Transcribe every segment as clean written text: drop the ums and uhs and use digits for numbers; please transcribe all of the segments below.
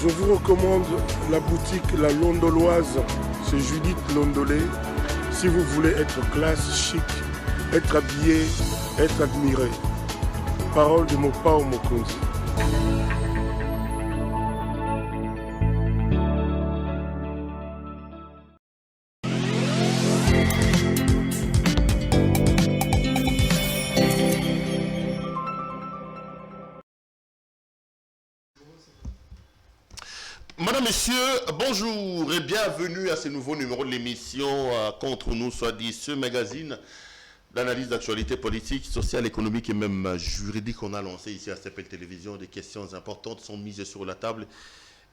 Je vous recommande la boutique La Londoloise, c'est Judith Londolé. Si vous voulez être classe, chic, être habillé, être admiré. Parole de Mopao Mokonzi. Madame, Messieurs, bonjour et bienvenue à ce nouveau numéro de l'émission Contre nous, soit dit ce magazine d'analyse d'actualité politique, sociale, économique et même juridique qu'on a lancé ici à CPL Télévision. Des questions importantes sont mises sur la table.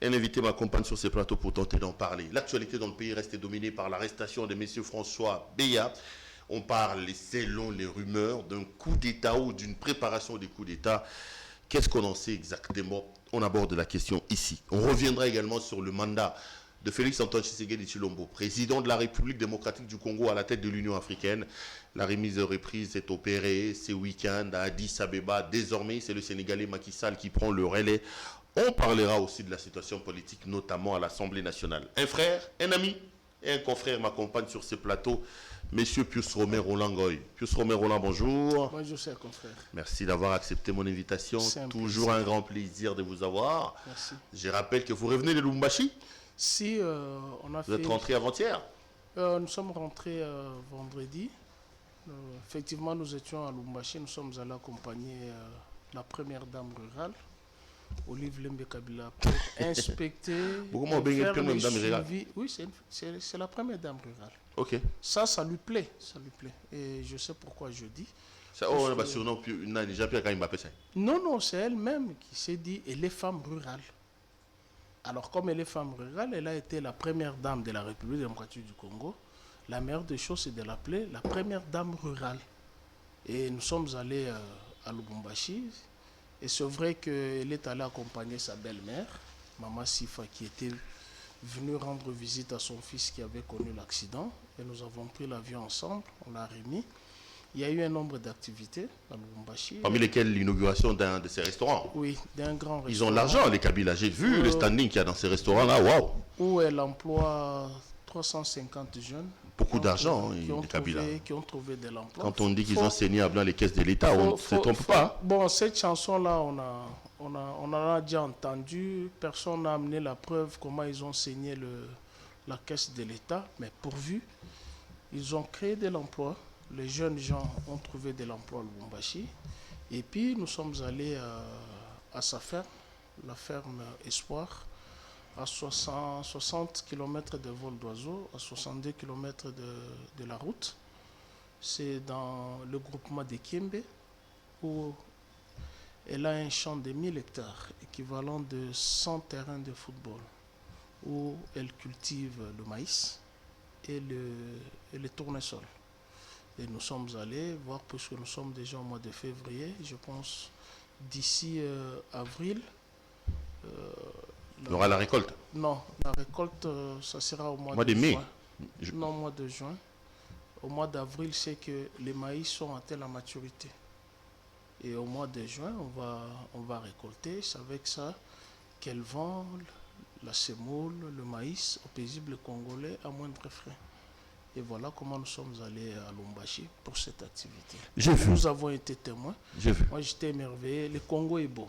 Un invité m'accompagne sur ces plateaux pour tenter d'en parler. L'actualité dans le pays reste dominée par l'arrestation de M. François Beya. On parle, selon les rumeurs, d'un coup d'État ou d'une préparation des coups d'État. Qu'est-ce qu'on en sait exactement? On aborde la question ici. On reviendra également sur le mandat de Félix-Antoine Tshisekedi Tshilombo, président de la République démocratique du Congo à la tête de l'Union africaine. La remise de reprise est opérée ce week-end à Addis Abeba. Désormais, c'est le Sénégalais Macky Sall qui prend le relais. On parlera aussi de la situation politique, notamment à l'Assemblée nationale. Un frère, un ami et un confrère m'accompagnent sur ce plateau. Monsieur Pius Romer Roland Goy. Pius Romer Roland, bonjour. Bonjour, cher confrère. Merci d'avoir accepté mon invitation. Toujours un grand plaisir de vous avoir. Merci. Je rappelle que vous revenez de Lubumbashi. Si, on a Vous êtes rentré avant-hier. Nous sommes rentrés vendredi. Effectivement, nous étions à Lubumbashi. Nous sommes allés accompagner la première dame rurale, Olive Lembe Kabila, pour inspecter. Faire le suivi. Oui, c'est la première dame rurale. Ok. Ça lui plaît. Et je sais pourquoi je dis. Non, c'est elle-même qui s'est dit, elle est femme rurale. Alors, comme elle est femme rurale, elle a été la première dame de la République démocratique du Congo. La meilleure des choses, c'est de l'appeler la première dame rurale. Et nous sommes allés à Lubumbashi. Et c'est vrai qu'elle est allée accompagner sa belle-mère, Maman Sifa, qui était venue rendre visite à son fils qui avait connu l'accident. Et nous avons pris l'avion ensemble, on l'a remis. Il y a eu un nombre d'activités à Lubumbashi. Parmi lesquelles l'inauguration d'un de ces restaurants. Oui, d'un grand restaurant. Ils ont l'argent, les Kabila. J'ai vu le standing qu'il y a dans ces restaurants-là. Waouh! Où elle emploie 350 jeunes. Beaucoup d'argent, les Kabila. Qui ont trouvé de l'emploi. Quand on dit qu'ils ont saigné à blanc les caisses de l'État, on ne se trompe pas. Bon, cette chanson-là, on en a déjà entendu. Personne n'a amené la preuve comment ils ont saigné la caisse de l'État. Mais pourvu, ils ont créé de l'emploi. Les jeunes gens ont trouvé de l'emploi à Lubumbashi. Et puis, nous sommes allés à sa ferme, la ferme Espoir, à 60 km de vol d'oiseau, à 62 km de la route. C'est dans le groupement de Kiembe, où elle a un champ de 1000 hectares, équivalent de 100 terrains de football, où elle cultive le maïs et le tournesol. Et nous sommes allés voir, puisque nous sommes déjà au mois de février, je pense d'ici avril. Il y aura la récolte? Non, la récolte, ça sera au mois de mai. Juin. Non, au mois de juin. Au mois d'avril, c'est que les maïs sont atteints la maturité. Et au mois de juin, on va récolter. C'est avec ça qu'elle vend la semoule, le maïs au paisible congolais à moindre frais. Et voilà comment nous sommes allés à Lubumbashi pour cette activité. Nous avons été témoins. Moi, j'étais émerveillé. Le Congo est beau.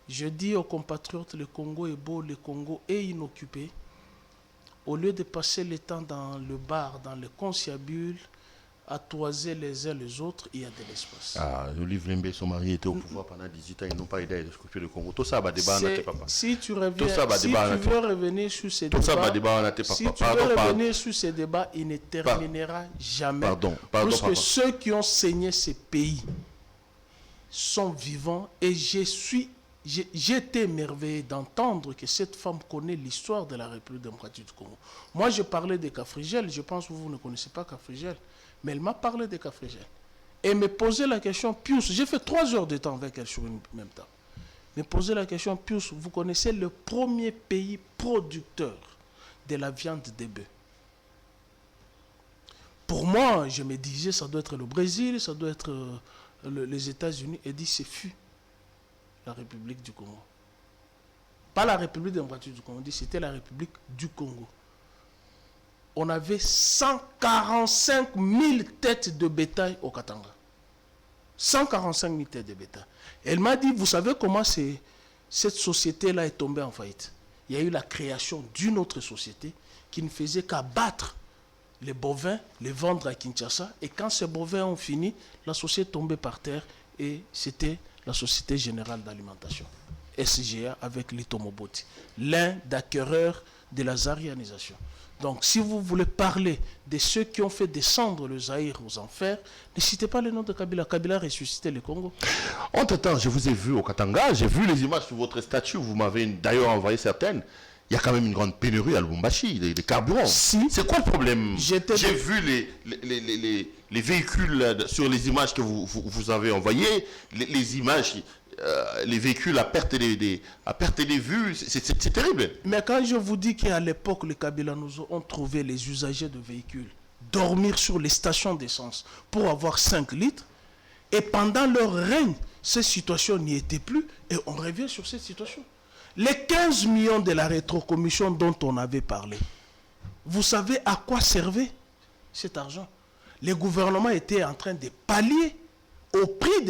Je dis aux compatriotes, le Congo est beau, le Congo est inoccupé. Au lieu de passer le temps dans le bar, dans le conciliabule, à toiser les uns les autres, il y a de l'espace. Olive Lembe, son mari était au pouvoir pendant 18 ans, ils n'ont pas aidé à occuper le Congo. Tout ça va débat en papa. Si tu veux revenir sur ces débats, il ne terminera jamais. Parce que ceux qui ont saigné ces pays sont vivants et j'étais émerveillé d'entendre que cette femme connaît l'histoire de la République démocratique du Congo. Moi, je parlais de Cafrigel. Je pense que vous ne connaissez pas Cafrigel. Mais elle m'a parlé de Cafrigel. Et me posait la question, Pius, j'ai fait 3 heures de temps avec elle sur une même table. Me posait la question, Pius, vous connaissez le premier pays producteur de la viande de bœuf? Pour moi, je me disais, ça doit être le Brésil, ça doit être les États-Unis. Elle dit, c'est fut la République du Congo. Pas la République démocratique du Congo, c'était la République du Congo. On avait 145 000 têtes de bétail au Katanga. 145 000 têtes de bétail. Elle m'a dit, vous savez comment cette société-là est tombée en faillite? Il y a eu la création d'une autre société qui ne faisait qu'abattre les bovins, les vendre à Kinshasa. Et quand ces bovins ont fini, la société est tombée par terre et c'était la Société Générale d'Alimentation, SGA, avec Lito Moboti, l'un d'acquéreurs de la zarianisation. Donc, si vous voulez parler de ceux qui ont fait descendre le Zaïre aux enfers, ne citez pas le nom de Kabila. Kabila a ressuscité le Congo. Entre-temps, je vous ai vu au Katanga, j'ai vu les images sur votre statue, vous m'avez d'ailleurs envoyé certaines. Il y a quand même une grande pénurie à Lubumbashi, des carburants. Si. C'est quoi le problème? J'ai vu les véhicules sur les images que vous avez envoyées, les images... les véhicules à perte des vues, c'est terrible. Mais quand je vous dis qu'à l'époque, les Kabila nous ont trouvé les usagers de véhicules dormir sur les stations d'essence pour avoir 5 litres, et pendant leur règne, cette situation n'y était plus, et on revient sur cette situation. Les 15 millions de la rétrocommission dont on avait parlé, vous savez à quoi servait cet argent? Les gouvernements étaient en train de pallier au prix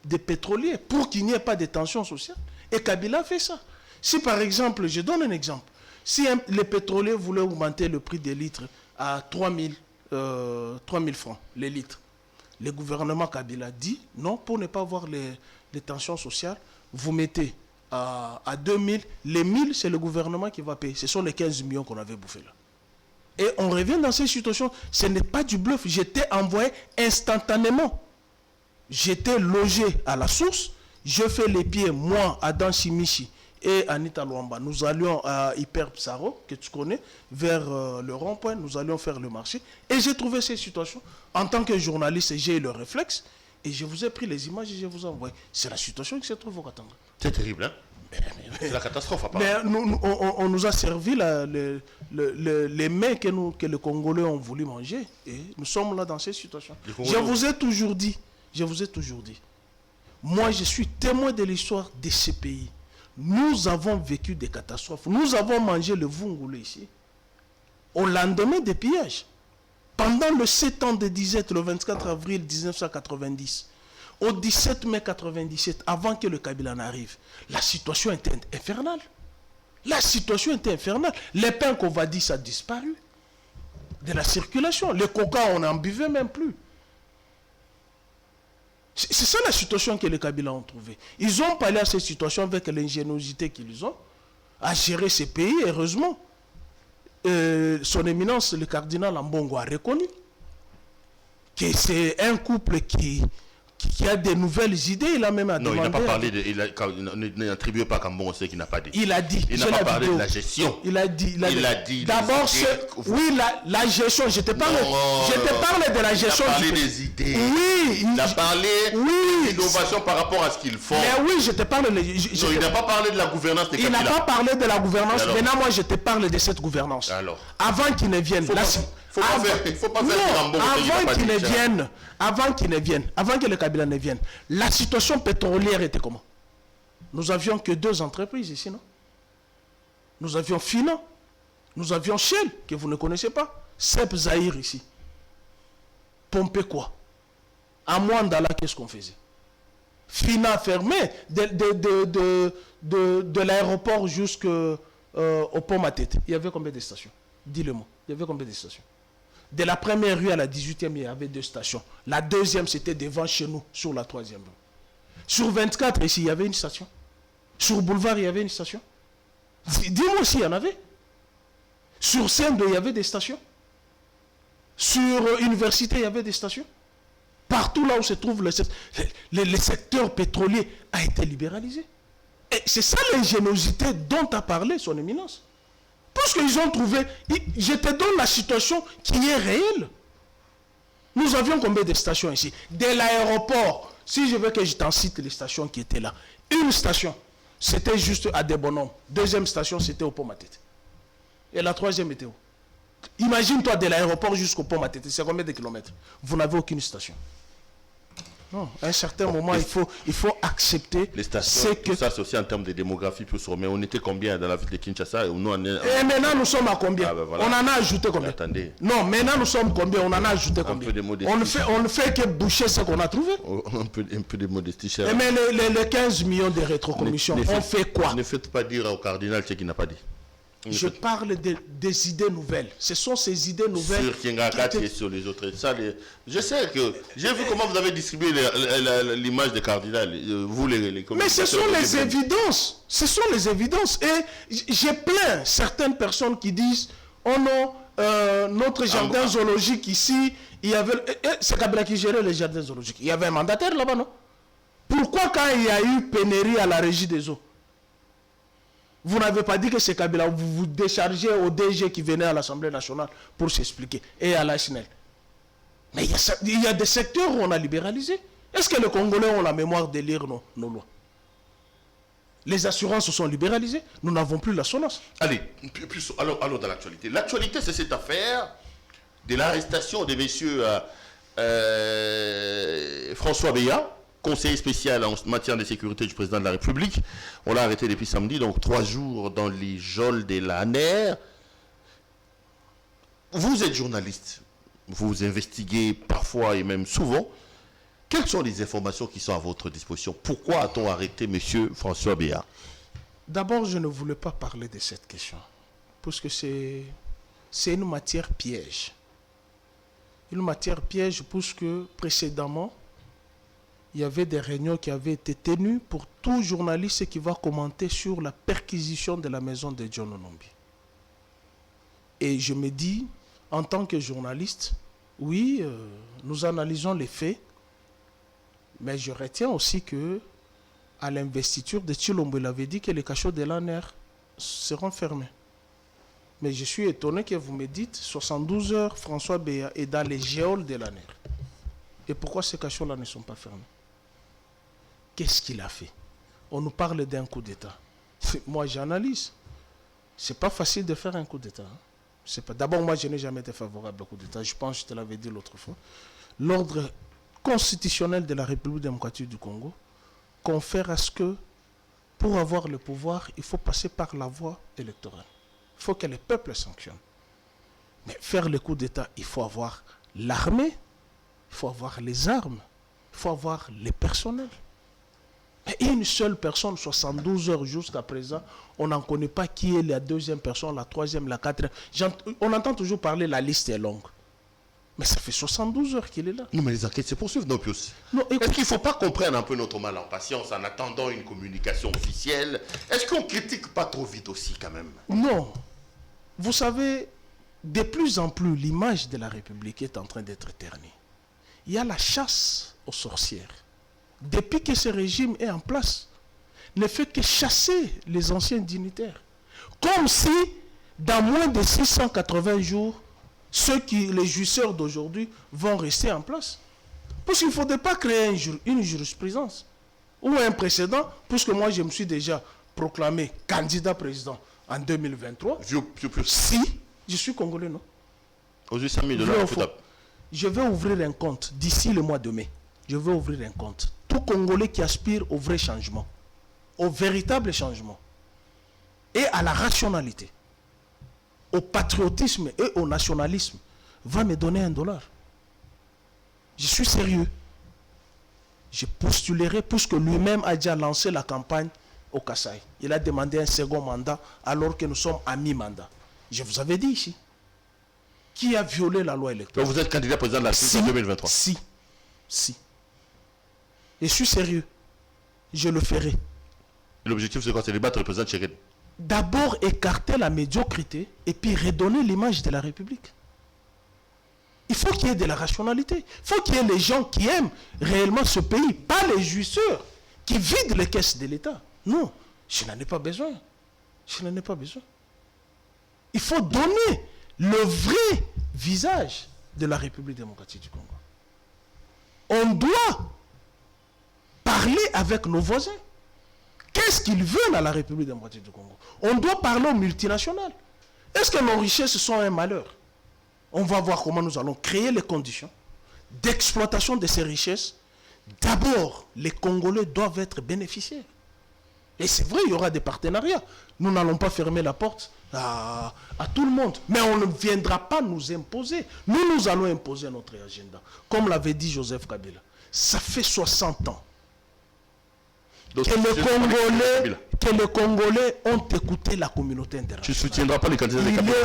des pétroliers pour qu'il n'y ait pas de tension sociale. Et Kabila fait ça. Si par exemple, je donne un exemple, si les pétroliers voulaient augmenter le prix des litres à 3 000 francs, les litres, le gouvernement Kabila dit non, pour ne pas avoir les tensions sociales, vous mettez à 2 000, les 1 000 c'est le gouvernement qui va payer. Ce sont les 15 millions qu'on avait bouffés là. Et on revient dans cette situation, ce n'est pas du bluff, j'étais envoyé instantanément. J'étais logé à la source, je fais les pieds, moi, Adam Chimichi et Anita Luamba. Nous allions à Hyper Psaro, que tu connais, vers le rond-point, nous allions faire le marché. Et j'ai trouvé cette situation. En tant que journaliste, j'ai eu le réflexe, et je vous ai pris les images et je vous ai envoyé. C'est la situation qui se trouve au Katanga. C'est terrible, hein? C'est la catastrophe, apparemment. Mais on nous a servi les mets que les Congolais ont voulu manger, et nous sommes là dans cette situation. Je vous ai toujours dit, moi je suis témoin de l'histoire de ce pays. Nous avons vécu des catastrophes. Nous avons mangé le vungoulé ici. Au lendemain des pillages. Pendant le 7 ans de disette, le 24 avril 1990, au 17 mai 1997, avant que le Kabila n'arrive, la situation était infernale. La situation était infernale. Les pains qu'on va dire, ça a disparu. De la circulation. Les coca, on n'en buvait même plus. C'est ça la situation que les Kabila ont trouvée. Ils ont parlé à cette situation avec l'ingéniosité qu'ils ont à gérer ces pays. Heureusement, son éminence, le cardinal Ambongo, a reconnu que c'est un couple qui a des nouvelles idées. Il a même demandé... Non, il n'a pas parlé il n'attribue pas Kambongo ce qu'il n'a pas dit. Il a dit. Il n'a pas parlé de la gestion. Il a dit. D'abord, oui, la gestion. Je te parle de la gestion. Il a parlé des idées. Oui. Il a parlé d'innovation par rapport à ce qu'ils font. Mais oui, je te parle... il n'a pas parlé de la gouvernance des Kabila. Il n'a pas parlé de la gouvernance. Maintenant, moi, je te parle de cette gouvernance. Alors. Avant qu'il ne vienne... Il ne faut pas faire avant que le Kabila ne vienne, la situation pétrolière était comment? Nous n'avions que 2 entreprises ici, non? Nous avions Fina, nous avions Shell, que vous ne connaissez pas, Sep Zaïre ici. Pomper quoi? À Mwandala, qu'est-ce qu'on faisait? Fina fermé, de l'aéroport jusqu'au pont Matete. Il y avait combien de stations? Dis-le-moi, il y avait combien de stations? De la première rue à la 18e, il y avait 2 stations. La deuxième, c'était devant chez nous, sur la 3e rue. Sur 24, ici, il y avait une station. Sur Boulevard, il y avait une station. Dis-moi s'il y en avait. Sur Sende, il y avait des stations. Sur Université, il y avait des stations. Partout là où se trouve le secteur pétrolier a été libéralisé. Et c'est ça l'ingéniosité dont a parlé son éminence. Parce qu'ils ont trouvé, je te donne la situation qui est réelle. Nous avions combien de stations ici? De l'aéroport, si je veux que je t'en cite les stations qui étaient là. Une station, c'était juste à Debonom. Deuxième station, c'était au pont Matete. Et la 3e était où? Imagine-toi de l'aéroport jusqu'au pont Matete, c'est combien de kilomètres? Vous n'avez aucune station. Non, à un certain moment, il faut accepter. Les stations, tout ça, c'est aussi en termes de démographie plus mais on était combien dans la ville de Kinshasa? Et maintenant, nous sommes à combien? Voilà. On en a ajouté combien? Attendez. Non, maintenant, nous sommes combien? On en a ajouté combien? On ne fait que boucher ce qu'on a trouvé. Un peu de modestie, cher. Mais les 15 millions de rétrocommissions, on fait quoi? Ne faites pas dire au cardinal ce qu'il n'a pas dit. Je parle des idées nouvelles. Ce sont ces idées nouvelles. Sur Kingakati et sur les autres. Je sais que j'ai vu comment vous avez distribué l'image des cardinals. Vous les mais ce sont les évidences. Ce sont les évidences. Et j'ai plein certaines personnes qui disent oh non, notre jardin zoologique ici, il y avait. C'est Kabila qui gérait les jardins zoologiques. Il y avait un mandataire là-bas, non? Pourquoi quand il y a eu pénurie à la régie des eaux, vous n'avez pas dit que c'est Kabila, vous vous déchargez au DG qui venait à l'Assemblée nationale pour s'expliquer, et à la SNEL. Mais il y a des secteurs où on a libéralisé. Est-ce que les Congolais ont la mémoire de lire nos lois? Les assurances se sont libéralisées, nous n'avons plus la SONAS. Allez, allons dans l'actualité. L'actualité, c'est cette affaire de l'arrestation de messieurs François Beya, conseiller spécial en matière de sécurité du président de la République. On l'a arrêté depuis samedi, donc 3 jours dans les geôles de l'ANER. Vous êtes journaliste, vous investiguez parfois et même souvent. Quelles sont les informations qui sont à votre disposition? Pourquoi a-t-on arrêté M. François Beya? D'abord, je ne voulais pas parler de cette question, parce que c'est une matière piège. Une matière piège, parce que précédemment, il y avait des réunions qui avaient été tenues pour tout journaliste qui va commenter sur la perquisition de la maison de John Onombi. Et je me dis, en tant que journaliste, oui, nous analysons les faits, mais je retiens aussi que à l'investiture de Tshilombo, il avait dit que les cachots de l'ANER seront fermés. Mais je suis étonné que vous me dites 72 heures, François Beya est dans les geôles de l'ANER. Et pourquoi ces cachots-là ne sont pas fermés? Qu'est-ce qu'il a fait? On nous parle d'un coup d'État. Moi, j'analyse. C'est pas facile de faire un coup d'État. D'abord, moi, je n'ai jamais été favorable au coup d'État. Je pense que je te l'avais dit l'autre fois. L'ordre constitutionnel de la République démocratique du Congo confère à ce que, pour avoir le pouvoir, il faut passer par la voie électorale. Il faut que les peuples sanctionnent. Mais faire le coup d'État, il faut avoir l'armée, il faut avoir les armes, il faut avoir les personnels. Et une seule personne, 72 heures jusqu'à présent, on n'en connaît pas qui est la deuxième personne, la troisième, la quatrième. On entend toujours parler, la liste est longue. Mais ça fait 72 heures qu'il est là. Non, mais les enquêtes se poursuivent, non, Pius. Est-ce qu'il ne faut pas comprendre un peu notre mal en patience en attendant une communication officielle? Est-ce qu'on ne critique pas trop vite aussi, quand même? Non. Vous savez, de plus en plus, l'image de la République est en train d'être ternie. Il y a la chasse aux sorcières. Depuis que ce régime est en place, ne fait que chasser les anciens dignitaires. Comme si, dans moins de 680 jours, les jouisseurs d'aujourd'hui vont rester en place. Parce qu'il ne faudrait pas créer une jurisprudence ou un précédent, puisque moi je me suis déjà proclamé candidat président en 2023. Si, je suis congolais, non? Je vais ouvrir un compte d'ici le mois de mai. Je vais ouvrir un compte. Tout Congolais qui aspire au vrai changement, au véritable changement, et à la rationalité, au patriotisme et au nationalisme, va me donner $1. Je suis sérieux. Je postulerai puisque lui-même a déjà lancé la campagne au Kasaï. Il a demandé un second mandat alors que nous sommes à mi-mandat. Je vous avais dit ici. Qui a violé la loi électorale? Donc vous êtes candidat président de la République en 2023? Si. Je suis sérieux. Je le ferai. L'objectif, c'est quoi? C'est de battre le président Tshisekedi. D'abord écarter la médiocrité et puis redonner l'image de la République. Il faut qu'il y ait de la rationalité. Il faut qu'il y ait les gens qui aiment réellement ce pays, pas les jouisseurs qui vident les caisses de l'État. Non, je n'en ai pas besoin. Je n'en ai pas besoin. Il faut donner le vrai visage de la République démocratique du Congo. On doit parler avec nos voisins. Qu'est-ce qu'ils veulent à la République démocratique du Congo? On doit parler aux multinationales. Est-ce que nos richesses sont un malheur? On va voir comment nous allons créer les conditions d'exploitation de ces richesses, D'abord, les Congolais doivent être bénéficiaires. Et c'est vrai, il y aura des partenariats. Nous n'allons pas fermer la porte à tout le monde. Mais on ne viendra pas nous imposer. Nous allons imposer notre agenda. Comme l'avait dit Joseph Kabila. Ça fait 60 ans Donc, que les Congolais ont écouté la communauté internationale. Tu ne soutiendras pas les candidats de Kabila?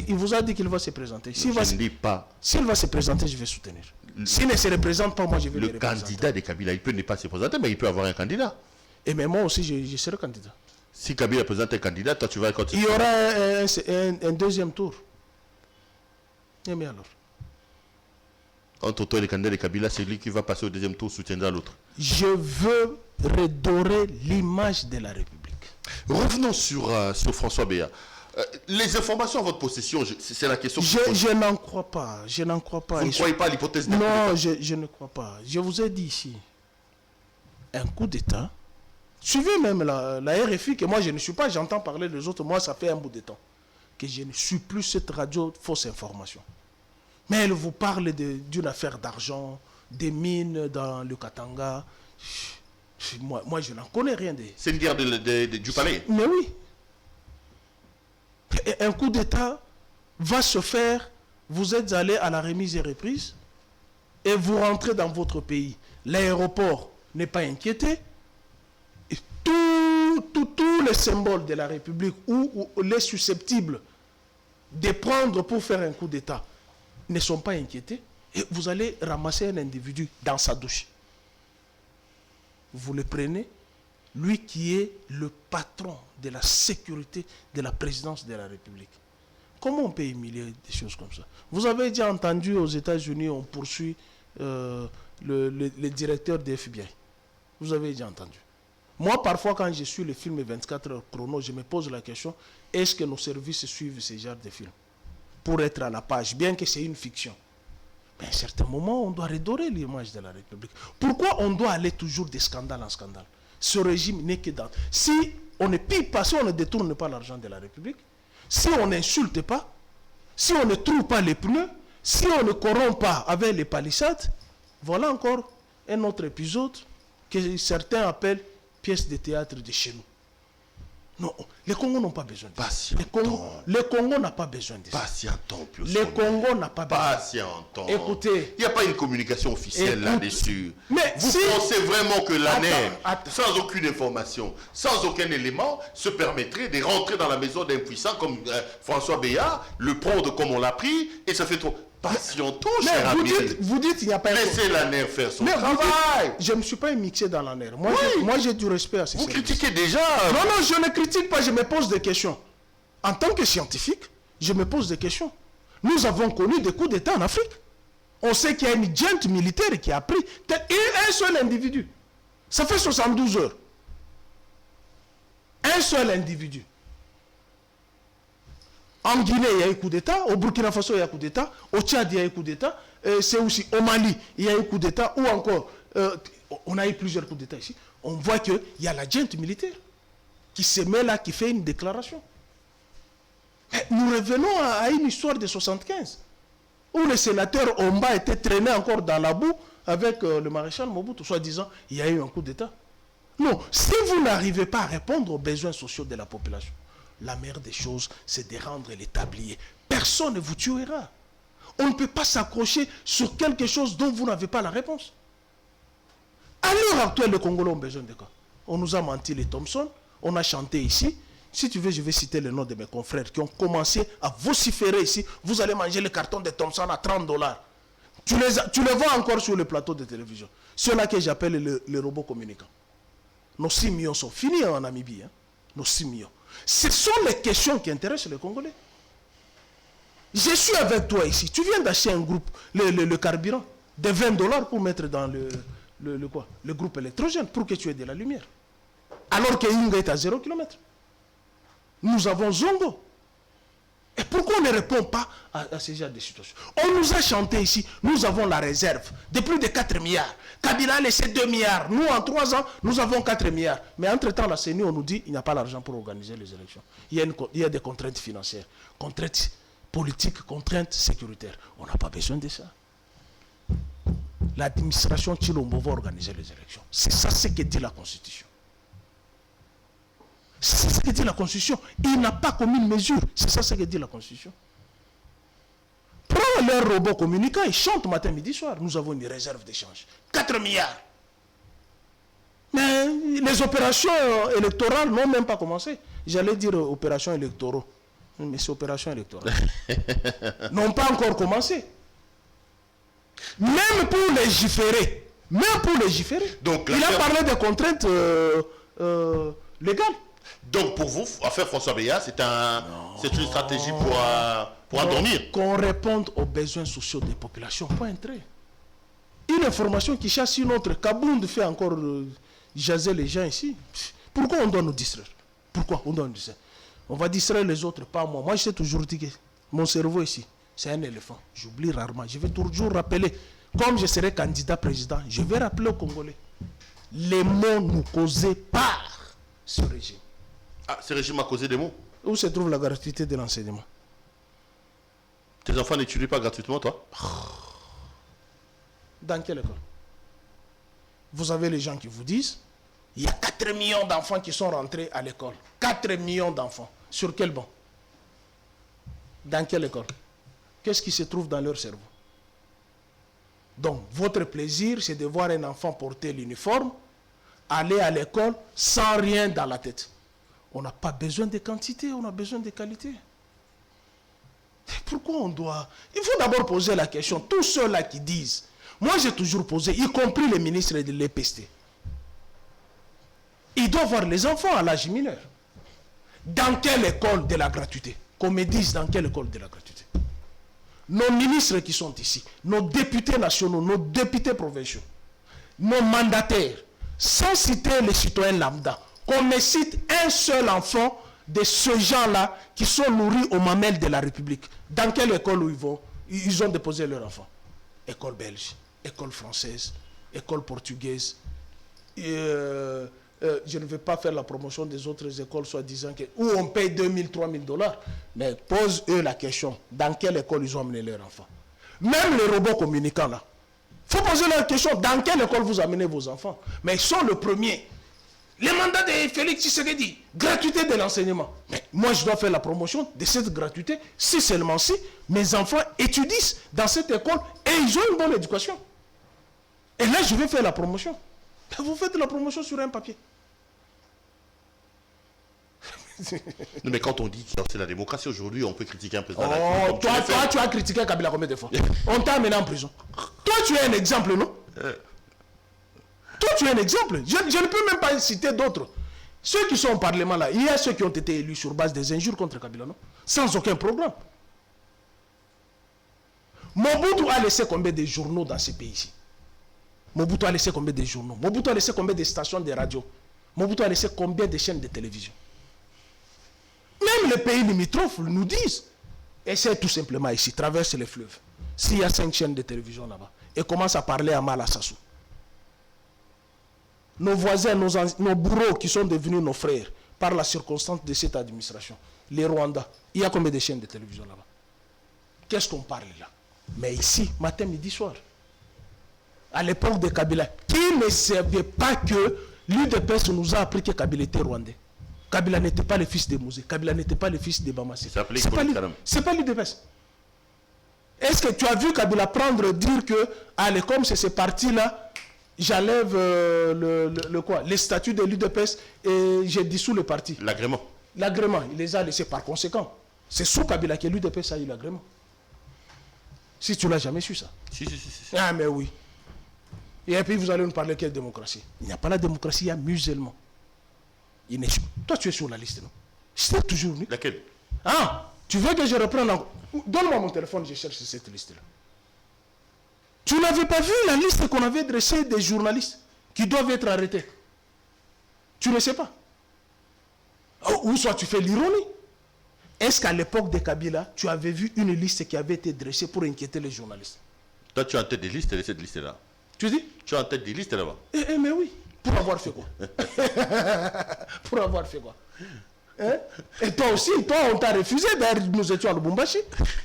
Il vous a dit qu'il va se présenter. Je ne dis pas. S'il va se présenter, je vais soutenir. S'il ne se représente pas, moi je vais le représenter. Le candidat de Kabila, il peut ne pas se présenter, mais il peut avoir un candidat. Et mais moi aussi, je serai candidat. Si Kabila présente un candidat, toi tu vas continuer. Il y aura un deuxième tour. Et mais alors? Entre toi et le candidat de Kabila, c'est lui qui va passer au deuxième tour, soutiendra l'autre. Je veux redorer l'image de la République. Revenons sur François Béat. Les informations à votre possession, c'est la question. Je n'en crois pas. Je n'en crois pas. Vous ne croyez pas à l'hypothèse d'un coup Non, d'État? je ne crois pas. Je vous ai dit ici, un coup d'État. Suivez même la RFI, que moi je ne suis pas, j'entends parler des autres. Moi, ça fait un bout de temps que je ne suis plus cette radio fausse information. Mais elle vous parle d'une affaire d'argent, des mines dans le Katanga. Moi, je n'en connais rien. C'est une guerre du palais. Mais oui. Et un coup d'État va se faire, vous êtes allé à la remise et reprise, et vous rentrez dans votre pays. L'aéroport n'est pas inquiété. Et tous les symboles de la République ou les susceptibles de prendre pour faire un coup d'État ne sont pas inquiétés. Et vous allez ramasser un individu dans sa douche. Vous le prenez, lui qui est le patron de la sécurité de la présidence de la République. Comment on peut humilier des choses comme ça? Vous avez déjà entendu aux États-Unis, on poursuit le directeur de FBI. Vous avez déjà entendu. Moi, parfois, quand je suis le film 24 heures chrono, je me pose la question, est-ce que nos services suivent ce genre de films pour être à la page, bien que c'est une fiction? Mais à un certain moment, on doit redorer l'image de la République. Pourquoi on doit aller toujours de scandale en scandale? Ce régime n'est que dans... Si on ne pille pas, si on ne détourne pas l'argent de la République, si on n'insulte pas, si on ne trouve pas les pneus, si on ne corrompt pas avec les palissades, voilà encore un autre épisode que certains appellent pièce de théâtre de chez nous. Non, les Congos n'ont pas besoin de ça. Les Congos n'ont pas besoin de ça. Patientons, les Congos n'ont pas besoin. Patientons. Écoutez. Il n'y a pas une communication officielle là-dessus. Mais vous pensez vraiment que l'ANER, sans aucune information, sans aucun élément, se permettrait de rentrer dans la maison d'un puissant comme François Béat, le prendre comme on l'a pris, et ça fait trop... Patientons, cher ami. Vous dites qu'il n'y a pas... Laissez l'ANER faire son travail. Je ne me suis pas mixé dans l'ANER. Moi, j'ai du respect à ces services. Vous critiquez déjà. Non, je ne critique pas, je me pose des questions. En tant que scientifique, je me pose des questions. Nous avons connu des coups d'État en Afrique. On sait qu'il y a une junte militaire qui a pris un seul individu. Ça fait 72 heures. Un seul individu. En Guinée, il y a eu coup d'État. Au Burkina Faso, il y a eu coup d'État. Au Tchad, il y a eu coup d'État. C'est aussi au Mali, il y a eu coup d'État. Ou encore, on a eu plusieurs coups d'État ici. On voit qu'il y a la junte militaire qui se met là, qui fait une déclaration. Mais nous revenons à une histoire de 75, où le sénateur Omba était traîné encore dans la boue avec le maréchal Mobutu, soi-disant, il y a eu un coup d'État. Non, si vous n'arrivez pas à répondre aux besoins sociaux de la population, la meilleure des choses, c'est de rendre les tabliers. Personne ne vous tuera. On ne peut pas s'accrocher sur quelque chose dont vous n'avez pas la réponse. À l'heure actuelle, les Congolais ont besoin de quoi? On nous a menti les Thompson, on a chanté ici. Si tu veux, je vais citer le nom de mes confrères qui ont commencé à vociférer ici. Vous allez manger le carton de Thompson à $30. Tu les vois encore sur le plateau de télévision. Ceux-là que j'appelle les robots communicants. Nos 6 millions sont finis en Namibie. Hein? Nos 6 millions. Ce sont les questions qui intéressent les Congolais. Je suis avec toi ici. Tu viens d'acheter un groupe, le carburant, de $20 pour mettre dans le groupe électrogène pour que tu aies de la lumière. Alors que Inga est à 0 km. Nous avons Zongo. Et pourquoi on ne répond pas à ce genre de situation? On nous a chanté ici, nous avons la réserve de plus de 4 milliards. Kabila a laissé 2 milliards. Nous, en 3 ans, nous avons 4 milliards. Mais entre-temps, la CENI, on nous dit qu'il n'y a pas l'argent pour organiser les élections. Il y a des contraintes financières, contraintes politiques, contraintes sécuritaires. On n'a pas besoin de ça. l'administration Tshilombo va organiser les élections. C'est ça ce que dit la Constitution. C'est ce que dit la Constitution. Il n'a pas commis une mesure. C'est ça ce que dit la Constitution. Prends leur robot communicant et chante matin, midi, soir. Nous avons une réserve d'échange. 4 milliards. Mais les opérations électorales n'ont même pas commencé. J'allais dire opérations électoraux. Mais c'est opérations électorales. N'ont pas encore commencé. Même pour légiférer. Même pour légiférer. Donc, il a parlé des contraintes légales. Donc pour vous, affaire François Béat, c'est une stratégie pour endormir. Qu'on réponde aux besoins sociaux des populations. Point trait. Une information qui chasse une autre. Kabound fait encore jaser les gens ici. Pourquoi on doit nous distraire? Pourquoi on doit nous distraire? On va distraire les autres, pas moi. Moi, je sais toujours dire que mon cerveau ici, c'est un éléphant. J'oublie rarement. Je vais toujours rappeler. Comme je serai candidat président, je vais rappeler aux Congolais. Les mots nous causés par ce régime. Ah, ce régime a causé des mots. Où se trouve la gratuité de l'enseignement? Tes enfants n'étudient pas gratuitement, toi? Dans quelle école? Vous avez les gens qui vous disent, il y a 4 millions d'enfants qui sont rentrés à l'école. 4 millions d'enfants. Sur quel banc? Dans quelle école? Qu'est-ce qui se trouve dans leur cerveau? Donc, votre plaisir, c'est de voir un enfant porter l'uniforme, aller à l'école sans rien dans la tête. On n'a pas besoin de quantité, on a besoin de qualité. Pourquoi on doit... Il faut d'abord poser la question. Tous ceux-là qui disent... Moi, j'ai toujours posé, y compris les ministres de l'EPST. Ils doivent voir les enfants à l'âge mineur. Dans quelle école de la gratuité? Qu'on me dise dans quelle école de la gratuité. Nos ministres qui sont ici, nos députés nationaux, nos députés provinciaux, nos mandataires, sans citer les citoyens lambda, qu'on me cite un seul enfant de ce gens-là qui sont nourris aux mamelles de la République. Dans quelle école où ils vont? Ils ont déposé leur enfant. École belge, école française, école portugaise. Je ne vais pas faire la promotion des autres écoles, soi-disant que où on paye 2000, 3000 $. Mais pose eux la question, dans quelle école ils ont amené leurs enfants? Même les robots communicants là. Il faut poser la question, dans quelle école vous amenez vos enfants? Mais ils sont le premier. Les mandats de Félix Tshisekedi, gratuité de l'enseignement. Mais moi, je dois faire la promotion de cette gratuité, si seulement si mes enfants étudient dans cette école et ils ont une bonne éducation. Et là, je vais faire la promotion. Vous faites la promotion sur un papier. Non, mais quand on dit que c'est la démocratie aujourd'hui, on peut critiquer un président. Oh, toi, tu as critiqué Kabila combien de fois? On t'a amené en prison. Toi, tu es un exemple, non? Toi, tu es un exemple. Je ne peux même pas citer d'autres. Ceux qui sont au Parlement là, il y a ceux qui ont été élus sur base des injures contre Kabila, non? Sans aucun programme. Mobutu a laissé combien de journaux dans ce pays-ci? Mobutu a laissé combien de journaux? Mobutu a laissé combien de stations de radio? Mobutu a laissé combien de chaînes de télévision? Même les pays limitrophes nous disent, essaie tout simplement ici, traverse les fleuves. S'il y a 5 chaînes de télévision là-bas, et commence à parler à Malasassou. Nos voisins, nos bourreaux qui sont devenus nos frères, par la circonstance de cette administration, les Rwandais, il y a combien de chaînes de télévision là-bas? Qu'est-ce qu'on parle là? Mais ici, matin, midi, soir. À l'époque de Kabila, qui ne savait pas que l'UDPS nous a appris que Kabila était rwandais. Kabila n'était pas le fils de Mouzé. Kabila n'était pas le fils de Bamassi. C'est pas l'UDPS. Est-ce que tu as vu Kabila prendre, dire que, allez, comme c'est ce parti-là, j'enlève les statuts de l'UDPS et j'ai dissous le parti. L'agrément. L'agrément, il les a laissés par conséquent. C'est sous Kabila que l'UDPS a eu l'agrément. Si tu ne l'as jamais su, ça. Si. Ah, mais oui. Et puis vous allez nous parler de quelle démocratie? Il n'y a pas la démocratie, il y a musulman. Toi, tu es sur la liste, non? C'est toujours lui. Laquelle? Ah, tu veux que je reprenne encore? Donne-moi mon téléphone, je cherche cette liste-là. Tu n'avais pas vu la liste qu'on avait dressée des journalistes qui doivent être arrêtés? Tu ne sais pas. Ou soit tu fais l'ironie. Est-ce qu'à l'époque de Kabila, tu avais vu une liste qui avait été dressée pour inquiéter les journalistes? Toi, tu as en tête des listes de cette liste-là. Tu dis? Tu as en tête des listes là-bas. Mais oui. Pour avoir fait quoi? Pour avoir fait quoi? Hein? Et toi aussi, on t'a refusé. D'ailleurs, nous étions à Lubumbashi.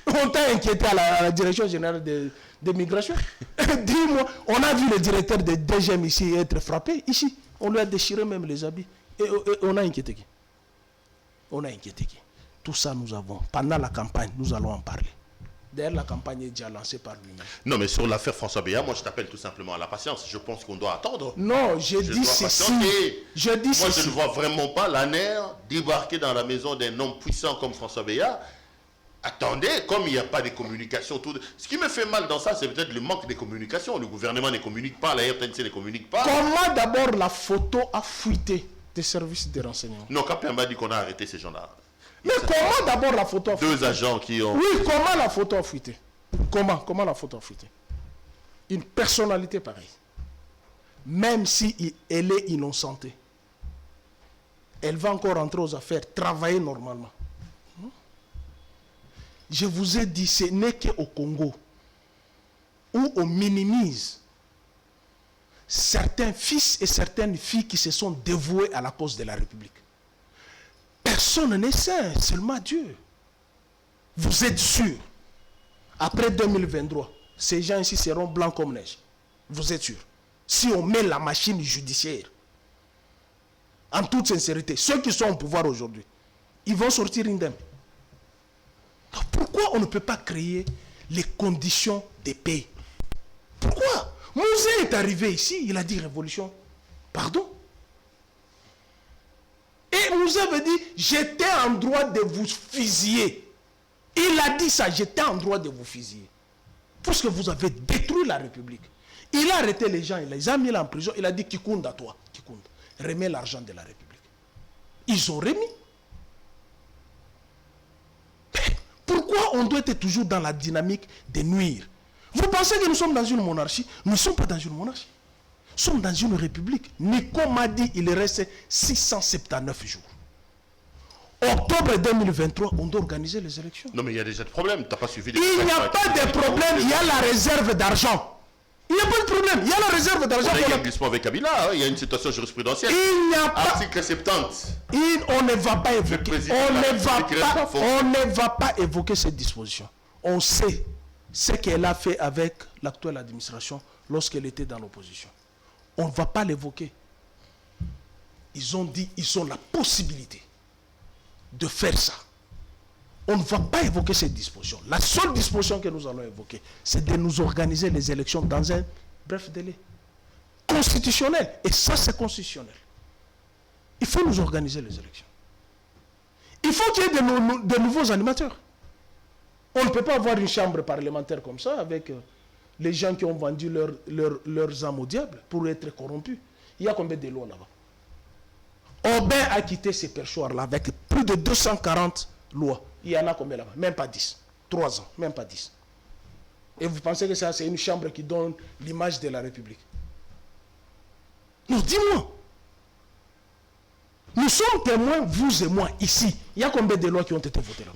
On t'a inquiété à la direction générale des migrations. Dis-moi, on a vu le directeur de DGM ici être frappé. Ici, on lui a déchiré même les habits. Et on a inquiété qui? On a inquiété qui? Tout ça, nous avons. Pendant la campagne, nous allons en parler. D'ailleurs, la campagne est déjà lancée par lui-même. Non, mais sur l'affaire François Béat, moi, je t'appelle tout simplement à la patience. Je pense qu'on doit attendre. Non, je dis ceci. Moi, je ne vois vraiment pas l'ANER débarquer dans la maison d'un homme puissant comme François Béat. Attendez, comme il n'y a pas de communication. Ce qui me fait mal dans ça, c'est peut-être le manque de communication. Le gouvernement ne communique pas, la RTNC ne communique pas. Comment d'abord la photo a fuité des services de renseignement? Non, Kapia m'a dit qu'on a arrêté ces gens-là. Mais comment d'abord la photo a fuité? Deux agents qui ont... Oui, comment la photo a fuité? Comment la photo a fuité? Une personnalité pareille, même si elle est innocente, elle va encore rentrer aux affaires, travailler normalement. Je vous ai dit, ce n'est qu'au Congo où on minimise certains fils et certaines filles qui se sont dévoués à la cause de la République. Personne n'est saint, seulement Dieu. Vous êtes sûr, après 2023, ces gens ici seront blancs comme neige. Vous êtes sûr. Si on met la machine judiciaire, en toute sincérité, ceux qui sont au pouvoir aujourd'hui, ils vont sortir indemnes. Pourquoi on ne peut pas créer les conditions de paix? Pourquoi? Mouzé est arrivé ici, il a dit révolution. Pardon? Et Mouzé avait dit, j'étais en droit de vous fusiller. Il a dit ça, j'étais en droit de vous fusiller. Parce que vous avez détruit la République. Il a arrêté les gens, il les a mis en prison, il a dit, Kikounda à toi, Kikounda, remets l'argent de la République. Ils ont remis. Pourquoi on doit être toujours dans la dynamique de nuire? Vous pensez que nous sommes dans une monarchie? Nous ne sommes pas dans une monarchie. Nous sommes dans une république. Nico m'a dit il reste 679 jours. Octobre 2023, on doit organiser les élections. Non, mais il y a déjà des problèmes. T'as pas suivi Il n'y a pas de problème, il y a la réserve d'argent. Il n'y a pas de problème, il y a la réserve d'argent. Il y a un glissement avec Kabila, hein. Il y a une situation jurisprudentielle. Il n'y a pas... Article 70. On ne va pas évoquer. On ne va pas évoquer cette disposition. On sait ce qu'elle a fait avec l'actuelle administration lorsqu'elle était dans l'opposition. On ne va pas l'évoquer. Ils ont dit, ils ont la possibilité de faire ça. On ne va pas évoquer cette disposition. La seule disposition que nous allons évoquer, c'est de nous organiser les élections dans un bref délai. Constitutionnel. Et ça, c'est constitutionnel. Il faut nous organiser les élections. Il faut qu'il y ait de nouveaux animateurs. On ne peut pas avoir une chambre parlementaire comme ça avec les gens qui ont vendu leurs âmes au diable pour être corrompus. Il y a combien de lois là-bas? Aubin a quitté ces perchoirs-là avec plus de 240 lois. Il y en a combien là-bas? Même pas 10. 3 ans, même pas 10. Et vous pensez que ça, c'est une chambre qui donne l'image de la République? Non, dis-moi. Nous sommes témoins, vous et moi, ici. Il y a combien de lois qui ont été votées là?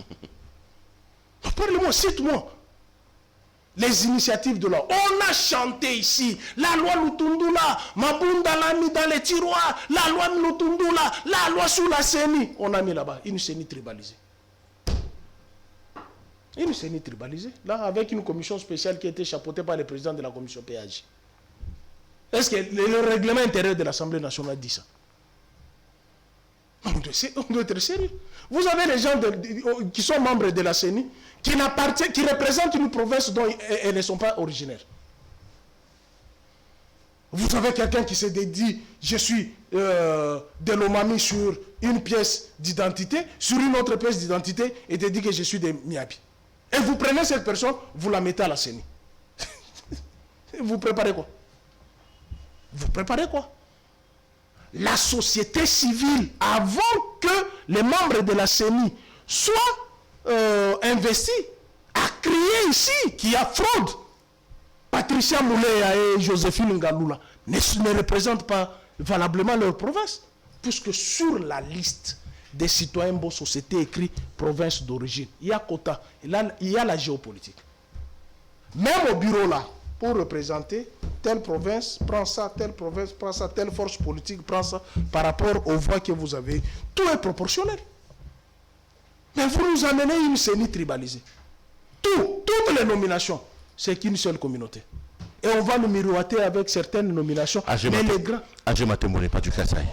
Parlez-moi, cite-moi. Les initiatives de loi. On a chanté ici. La loi Lutundula, Mabunda l'a mis dans les tiroirs. La loi Lutundula, la loi sur la CENI. On a mis là-bas une CENI tribalisée. Une CENI tribalisée. Là, avec une commission spéciale qui a été chapeautée par le président de la commission PAJ. Est-ce que le règlement intérieur de l'Assemblée nationale dit ça? On doit être sérieux. Vous avez les gens qui sont membres de la CENI qui représentent une province dont elles ne sont pas originaires. Vous avez quelqu'un qui se dit je suis de l'Omami sur une pièce d'identité, sur une autre pièce d'identité, et te dit que je suis de Miabi. Et vous prenez cette personne, vous la mettez à la CENI. Vous préparez quoi? Vous préparez quoi? La société civile, avant que les membres de la CENI soient investis, a crié ici qu'il y a fraude. Patricia Mouléa et Joséphine Ngaloula ne représentent pas valablement leur province, puisque sur la liste des citoyens Bosso, c'était écrit province d'origine. Il y a quota, il y a la géopolitique. Même au bureau là, pour représenter telle province, prend ça, telle province, prend ça, telle force politique, prend ça, par rapport aux voix que vous avez. Tout est proportionnel. Mais vous nous amenez une CENI tribalisée. Toutes les nominations, c'est qu'une seule communauté. Et on va nous miroiter avec certaines nominations. Mais les grands... Adjematembo n'est pas du Kasaï.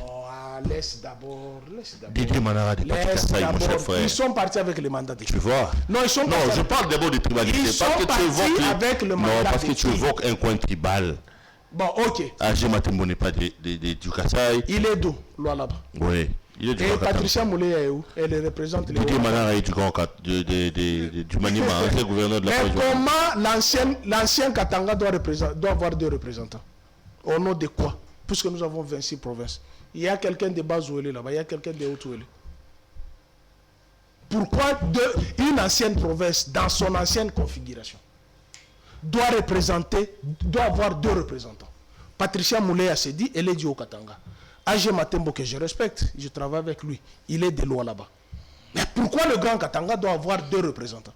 Laisse d'abord. Didier Manara n'est pas du Kasaï, mon cher frère. Ils sont partis avec le mandat de... Tu vois? Non, ils sont non, je parle d'abord de tribalité. Ils sont partis avec le mandat. Non, parce que tu évoques un coin tribal. Bon, ok. Adjematembo n'est pas du Kasaï. Il est d'où, là-bas? Oui. Il est du Et Patricia Moulé est où? Elle représente les... Didier Manara est du Grand du Maniema, ancien gouverneur de la région. Mais région. comment l'ancien Katanga doit avoir 2 représentants? Au nom de quoi? Puisque nous avons 26 provinces. Il y a quelqu'un de Bas-Ouélé là-bas, il y a quelqu'un de Haut-Ouélé. Pourquoi une ancienne province, dans son ancienne configuration, doit avoir 2 représentants? Patricia Moulé s'est dit, elle est du Haut-Katanga. A.G. Matembo, que je respecte, je travaille avec lui, il est de loin là-bas. Mais pourquoi le Grand Katanga doit avoir 2 représentants?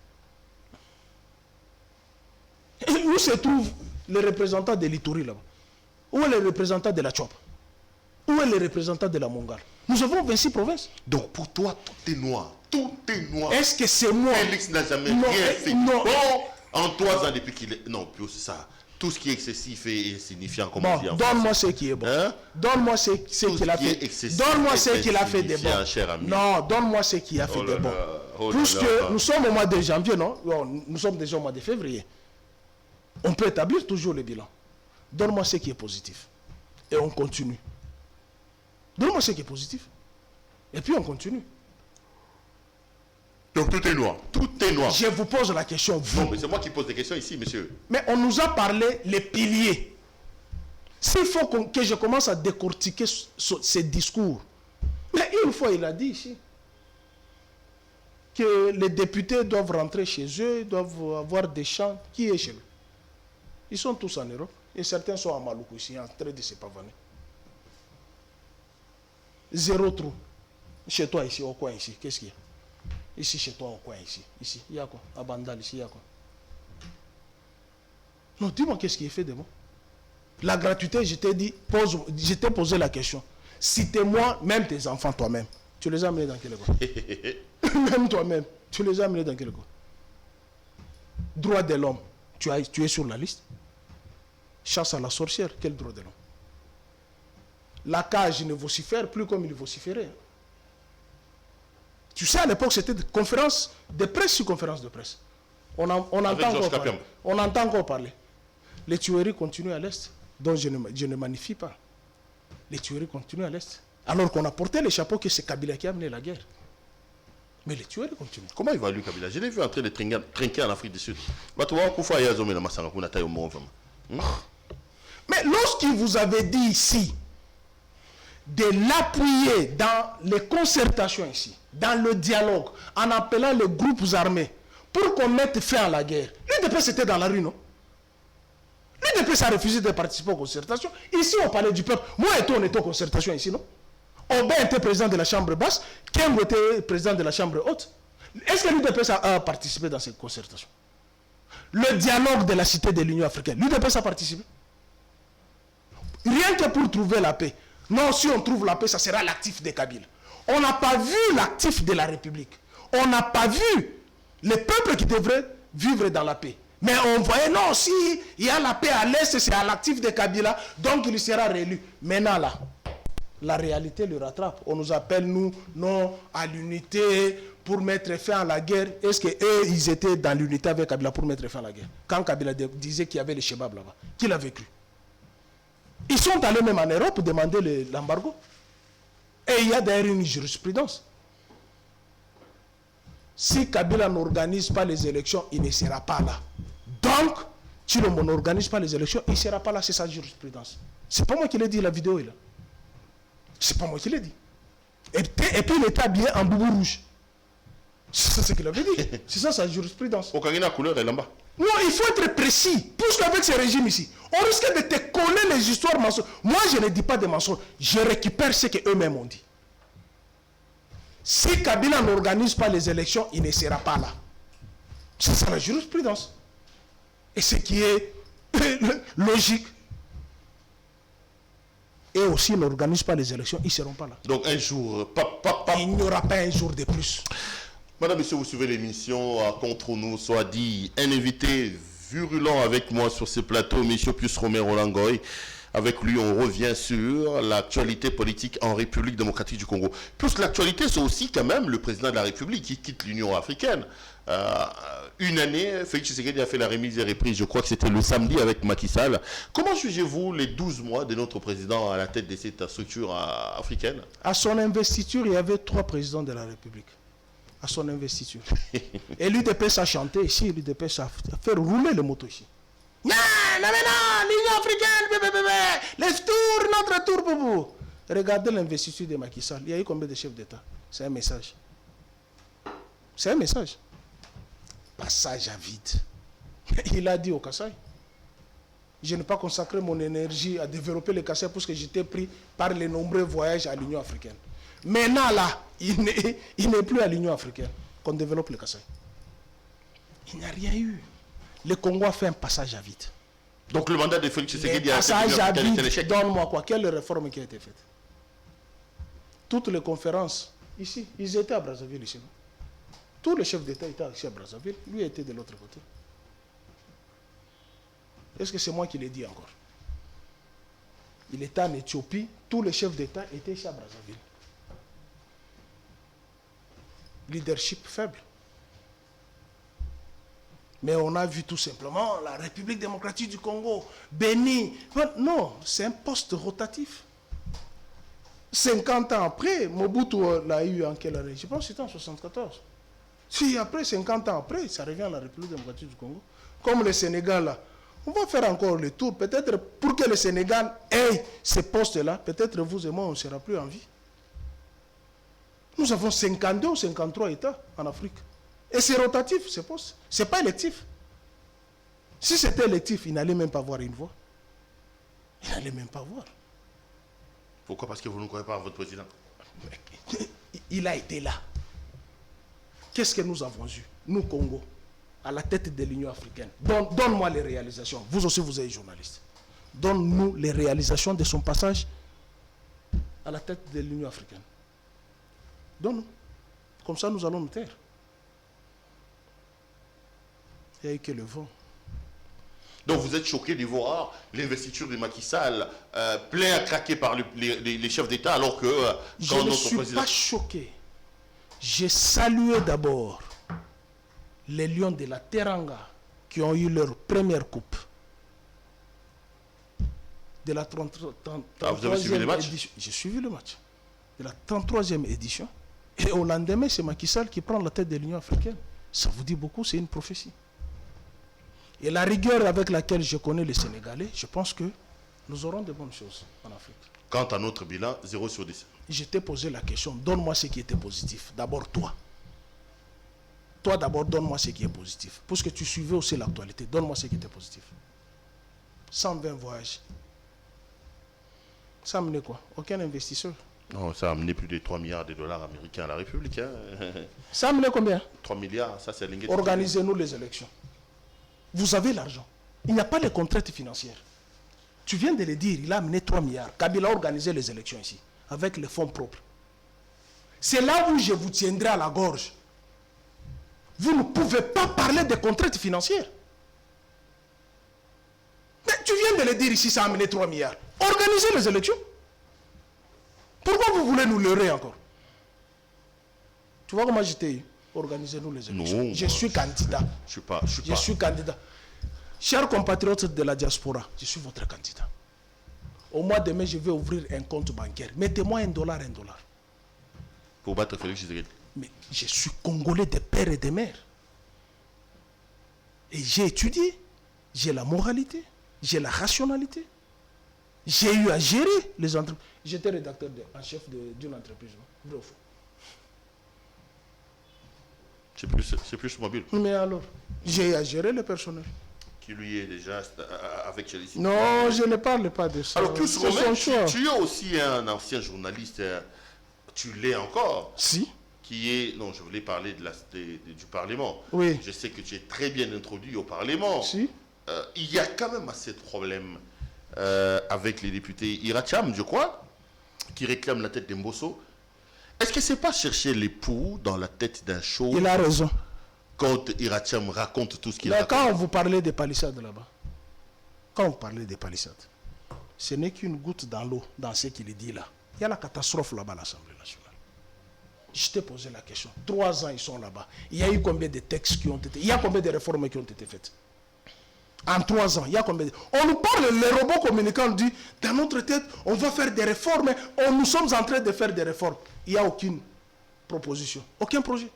Et où se trouvent les représentants de l'Ituri là-bas? Où est le représentant de la Tchop? Où est le représentant de la Mongale? Nous avons 26 provinces. Donc pour toi, tout est noir. Tout est noir. Est-ce que c'est moi? Félix n'a jamais rien fait. Non. Bon, en 3 ans depuis qu'il est... Non, plus c'est ça. Tout ce qui est excessif et insignifiant, comme on dit en donne-moi ce qui est bon. Hein? Donne-moi ce qu'il a fait. Donne-moi ce qu'il a fait de bon. Cher ami. Non, donne-moi ce qu'il a fait de bon. Puisque nous sommes au mois de janvier, non? Nous sommes déjà au mois de février. On peut établir toujours le bilan. Donne-moi ce qui est positif. Et on continue. Donne-moi ce qui est positif. Et puis on continue. Donc tout est noir. Tout est noir. Je vous pose la question, vous. Non, mais c'est moi qui pose des questions ici, monsieur. Mais on nous a parlé les piliers. S'il faut que je commence à décortiquer ces discours. Mais une fois, il a dit ici que les députés doivent rentrer chez eux, doivent avoir des champs. Qui est chez eux? Ils sont tous en Europe. Et certains sont à Maluku ici, en train de se pavaner. 0 trou. Chez toi ici, au coin ici, qu'est-ce qu'il y a? Ici, chez toi, au coin ici. Ici, il y a quoi? À Bandal, ici, il y a quoi? Non, dis-moi qu'est-ce qui est fait de moi. La gratuité, je t'ai dit, je t'ai posé la question. Citez-moi, même tes enfants, toi-même. Tu les as amenés dans quel coin? Même toi-même, tu les as amenés dans quel coin? Droit de l'homme, tu es sur la liste. Chasse à la sorcière, quel droit de l'homme? La cage ne vocifère plus comme il vociférait. Tu sais, à l'époque, c'était des conférences de presse sur conférences de presse. On entend encore parler. Les tueries continuent à l'Est, dont je ne magnifie pas. Les tueries continuent à l'Est. Alors qu'on a porté les chapeaux que c'est Kabila qui a amené la guerre. Mais les tueries continuent. Comment il va lui, Kabila? Je l'ai vu en train de trinquer en Afrique du Sud. Mais lorsqu'il vous avait dit ici de l'appuyer dans les concertations ici, dans le dialogue, en appelant les groupes armés pour qu'on mette fin à la guerre, l'UDPS était dans la rue, non? L'UDPS a refusé de participer aux concertations. Ici, on parlait du peuple. Moi et toi, on était aux concertations ici, non? Aubin était président de la chambre basse, Kengo était président de la chambre haute. Est-ce que l'UDPS a participé dans ces concertations? Le dialogue de la cité de l'Union africaine, l'UDPS a participé? Rien que pour trouver la paix. Non, si on trouve la paix, ça sera l'actif de Kabila. On n'a pas vu l'actif de la République. On n'a pas vu les peuples qui devraient vivre dans la paix. Mais on voyait, non, si il y a la paix à l'Est, c'est à l'actif de Kabila, donc il sera réélu. Maintenant, là, la réalité le rattrape. On nous appelle, nous, non, à l'unité pour mettre fin à la guerre. Est-ce qu'eux, ils étaient dans l'unité avec Kabila pour mettre fin à la guerre? Quand Kabila disait qu'il y avait les Chebab là-bas, qui l'avait cru? Ils sont allés même en Europe demander l'embargo. Et il y a d'ailleurs une jurisprudence. Si Kabila n'organise pas les élections, il ne sera pas là. Donc, si l'on n'organise pas les élections, il ne sera pas là, c'est sa jurisprudence. C'est pas moi qui l'ai dit, la vidéo est là. C'est pas moi qui l'ai dit. Et puis il était habillé en boubou rouge. C'est ça ce qu'il avait dit. C'est ça sa jurisprudence. Okagina couleur est là-bas. Non, il faut être précis. Puisqu'avec ce régime ici, on risque de te coller les histoires mensonges. Moi, je ne dis pas des mensonges. Je récupère ce qu'eux-mêmes ont dit. Si Kabila n'organise pas les élections, il ne sera pas là. C'est ça la jurisprudence. Et ce qui est logique. Et aussi, ils n'organisent pas les élections, ils ne seront pas là. Donc un jour, il n'y aura pas un jour de plus. Madame, Monsieur, vous suivez l'émission Contre nous, soit dit, un invité virulent avec moi sur ce plateau, Monsieur Pius Romero Langoy. Avec lui, on revient sur l'actualité politique en République démocratique du Congo. Plus l'actualité, c'est aussi quand même le président de la République qui quitte l'Union africaine. Une année, Félix Tshisekedi a fait la remise et reprise, je crois que c'était le samedi avec Macky Sall. Comment jugez-vous les 12 mois de notre président à la tête de cette structure africaine? À son investiture, il y avait 3 présidents de la République. À son investiture. Et l'UDPS a chanté ici, l'UDPS a fait rouler les motos ici. Non, non, non, l'Union africaine, les tours, notre tour, boubou. Regardez l'investiture de Macky Sall. Il y a eu combien de chefs d'État? C'est un message. C'est un message. Passage à vide. Il a dit au Kassai, je n'ai pas consacré mon énergie à développer le Kassai parce que j'étais pris par les nombreux voyages à l'Union africaine. Maintenant, là, il n'est plus à l'Union africaine qu'on développe le Kassai. Il n'y a rien eu. Le Congo a fait un passage à vide. Donc le mandat de Félix Tshisekedi a été passage à vide, l'échec. donne-moi quoi? Quelle réforme qui a été faite? Toutes les conférences, ici, ils étaient à Brazzaville, ici. Tous les chefs d'État étaient ici à Brazzaville. Lui était de l'autre côté. Est-ce que c'est moi qui l'ai dit encore? Il était en Éthiopie. Tous les chefs d'État étaient ici à Brazzaville. Leadership faible. Mais on a vu tout simplement la République démocratique du Congo, bénie. Non, c'est un poste rotatif. 50 ans après, Mobutu l'a eu en quelle année? Je pense que c'était en 74. Si après, 50 ans après, ça revient à la République démocratique du Congo. Comme le Sénégal, là, on va faire encore le tour. Peut-être pour que le Sénégal ait ces postes-là, peut-être vous et moi, on ne sera plus en vie. Nous avons 52 ou 53 États en Afrique. Et c'est rotatif, ces postes. Ce n'est pas électif. Si c'était électif, il n'allait même pas avoir une voix. Il n'allait même pas voir. Pourquoi? Parce que vous ne croyez pas à votre président. Il a été là. Qu'est-ce que nous avons eu, nous, Congo, à la tête de l'Union africaine? Donne-moi les réalisations. Vous aussi, vous êtes journaliste. Donne-nous les réalisations de son passage à la tête de l'Union africaine. Donne-nous. Comme ça, nous allons nous taire. Il n'y a eu que le vent. Donc vous êtes choqué de voir l'investiture de Macky Sall plein à craquer par les chefs d'État alors que je ne suis pas choqué. J'ai salué d'abord les Lions de la Teranga qui ont eu leur première coupe de la 33e vous avez suivi le match? édition. J'ai suivi le match de la 33e édition. Et au lendemain, c'est Macky Sall qui prend la tête de l'Union africaine. Ça vous dit beaucoup, c'est une prophétie. Et la rigueur avec laquelle je connais les Sénégalais, je pense que nous aurons de bonnes choses en Afrique. Quant à notre bilan, 0 sur 10. Je t'ai posé la question, donne-moi ce qui était positif. D'abord toi. Toi d'abord, donne-moi ce qui est positif. Parce que tu suivais aussi l'actualité, donne-moi ce qui était positif. 120 voyages. Ça a amené quoi? Aucun investisseur. Non, ça a amené plus de 3 milliards de dollars américains à la République. Hein. Ça a amené combien? 3 milliards, ça c'est l'ingénieur. Organisez-nous les élections. Vous avez l'argent. Il n'y a pas de contraintes financières. Tu viens de le dire, il a amené 3 milliards. Kabila a organisé les élections ici, avec les fonds propres. C'est là où je vous tiendrai à la gorge. Vous ne pouvez pas parler de contraintes financières. Mais tu viens de le dire ici, ça a amené 3 milliards. Organisez les élections. Pourquoi vous voulez nous leurrer encore? Tu vois comment j'étais eu? Organisez-nous les élections. Non, je suis candidat. Je suis candidat. Chers compatriotes de la diaspora, je suis votre candidat. Au mois de mai, je vais ouvrir un compte bancaire. Mettez-moi $1. Pour battre Félix Tshisekedi. Mais je suis Congolais de père et de mère. Et j'ai étudié. J'ai la moralité. J'ai la rationalité. J'ai eu à gérer les entreprises. J'étais rédacteur en chef d'une entreprise. Vrai ou faux? C'est plus mobile. Mais alors, j'ai eu à gérer le personnel. Qui lui est déjà avec Chelsea. Non, je ne parle pas de ça. Alors, plus Romain, tu es aussi un ancien journaliste. Tu l'es encore. Si. Qui est. Non, je voulais parler du Parlement. Oui. Je sais que tu es très bien introduit au Parlement. Si. Il y a quand même assez de problèmes avec les députés Iracham, je crois, qui réclament la tête d'Embosso. Est-ce que c'est pas chercher l'époux dans la tête d'un show? Il a raison. Quand Iratiam raconte tout ce qu'il Mais raconte. quand vous parlez des palissades là-bas, quand vous parlez des palissades, ce n'est qu'une goutte dans l'eau, dans ce qu'il dit là. Il y a la catastrophe là-bas à l'Assemblée nationale. Je t'ai posé la question. 3 ans, ils sont là-bas. Il y a eu combien de textes qui ont été... Il y a combien de réformes qui ont été faites? En 3 ans, il y a combien de... On nous parle, les robots communicants disent, dans notre tête, on va faire des réformes. Nous sommes en train de faire des réformes. Il n'y a aucune proposition, aucun projet.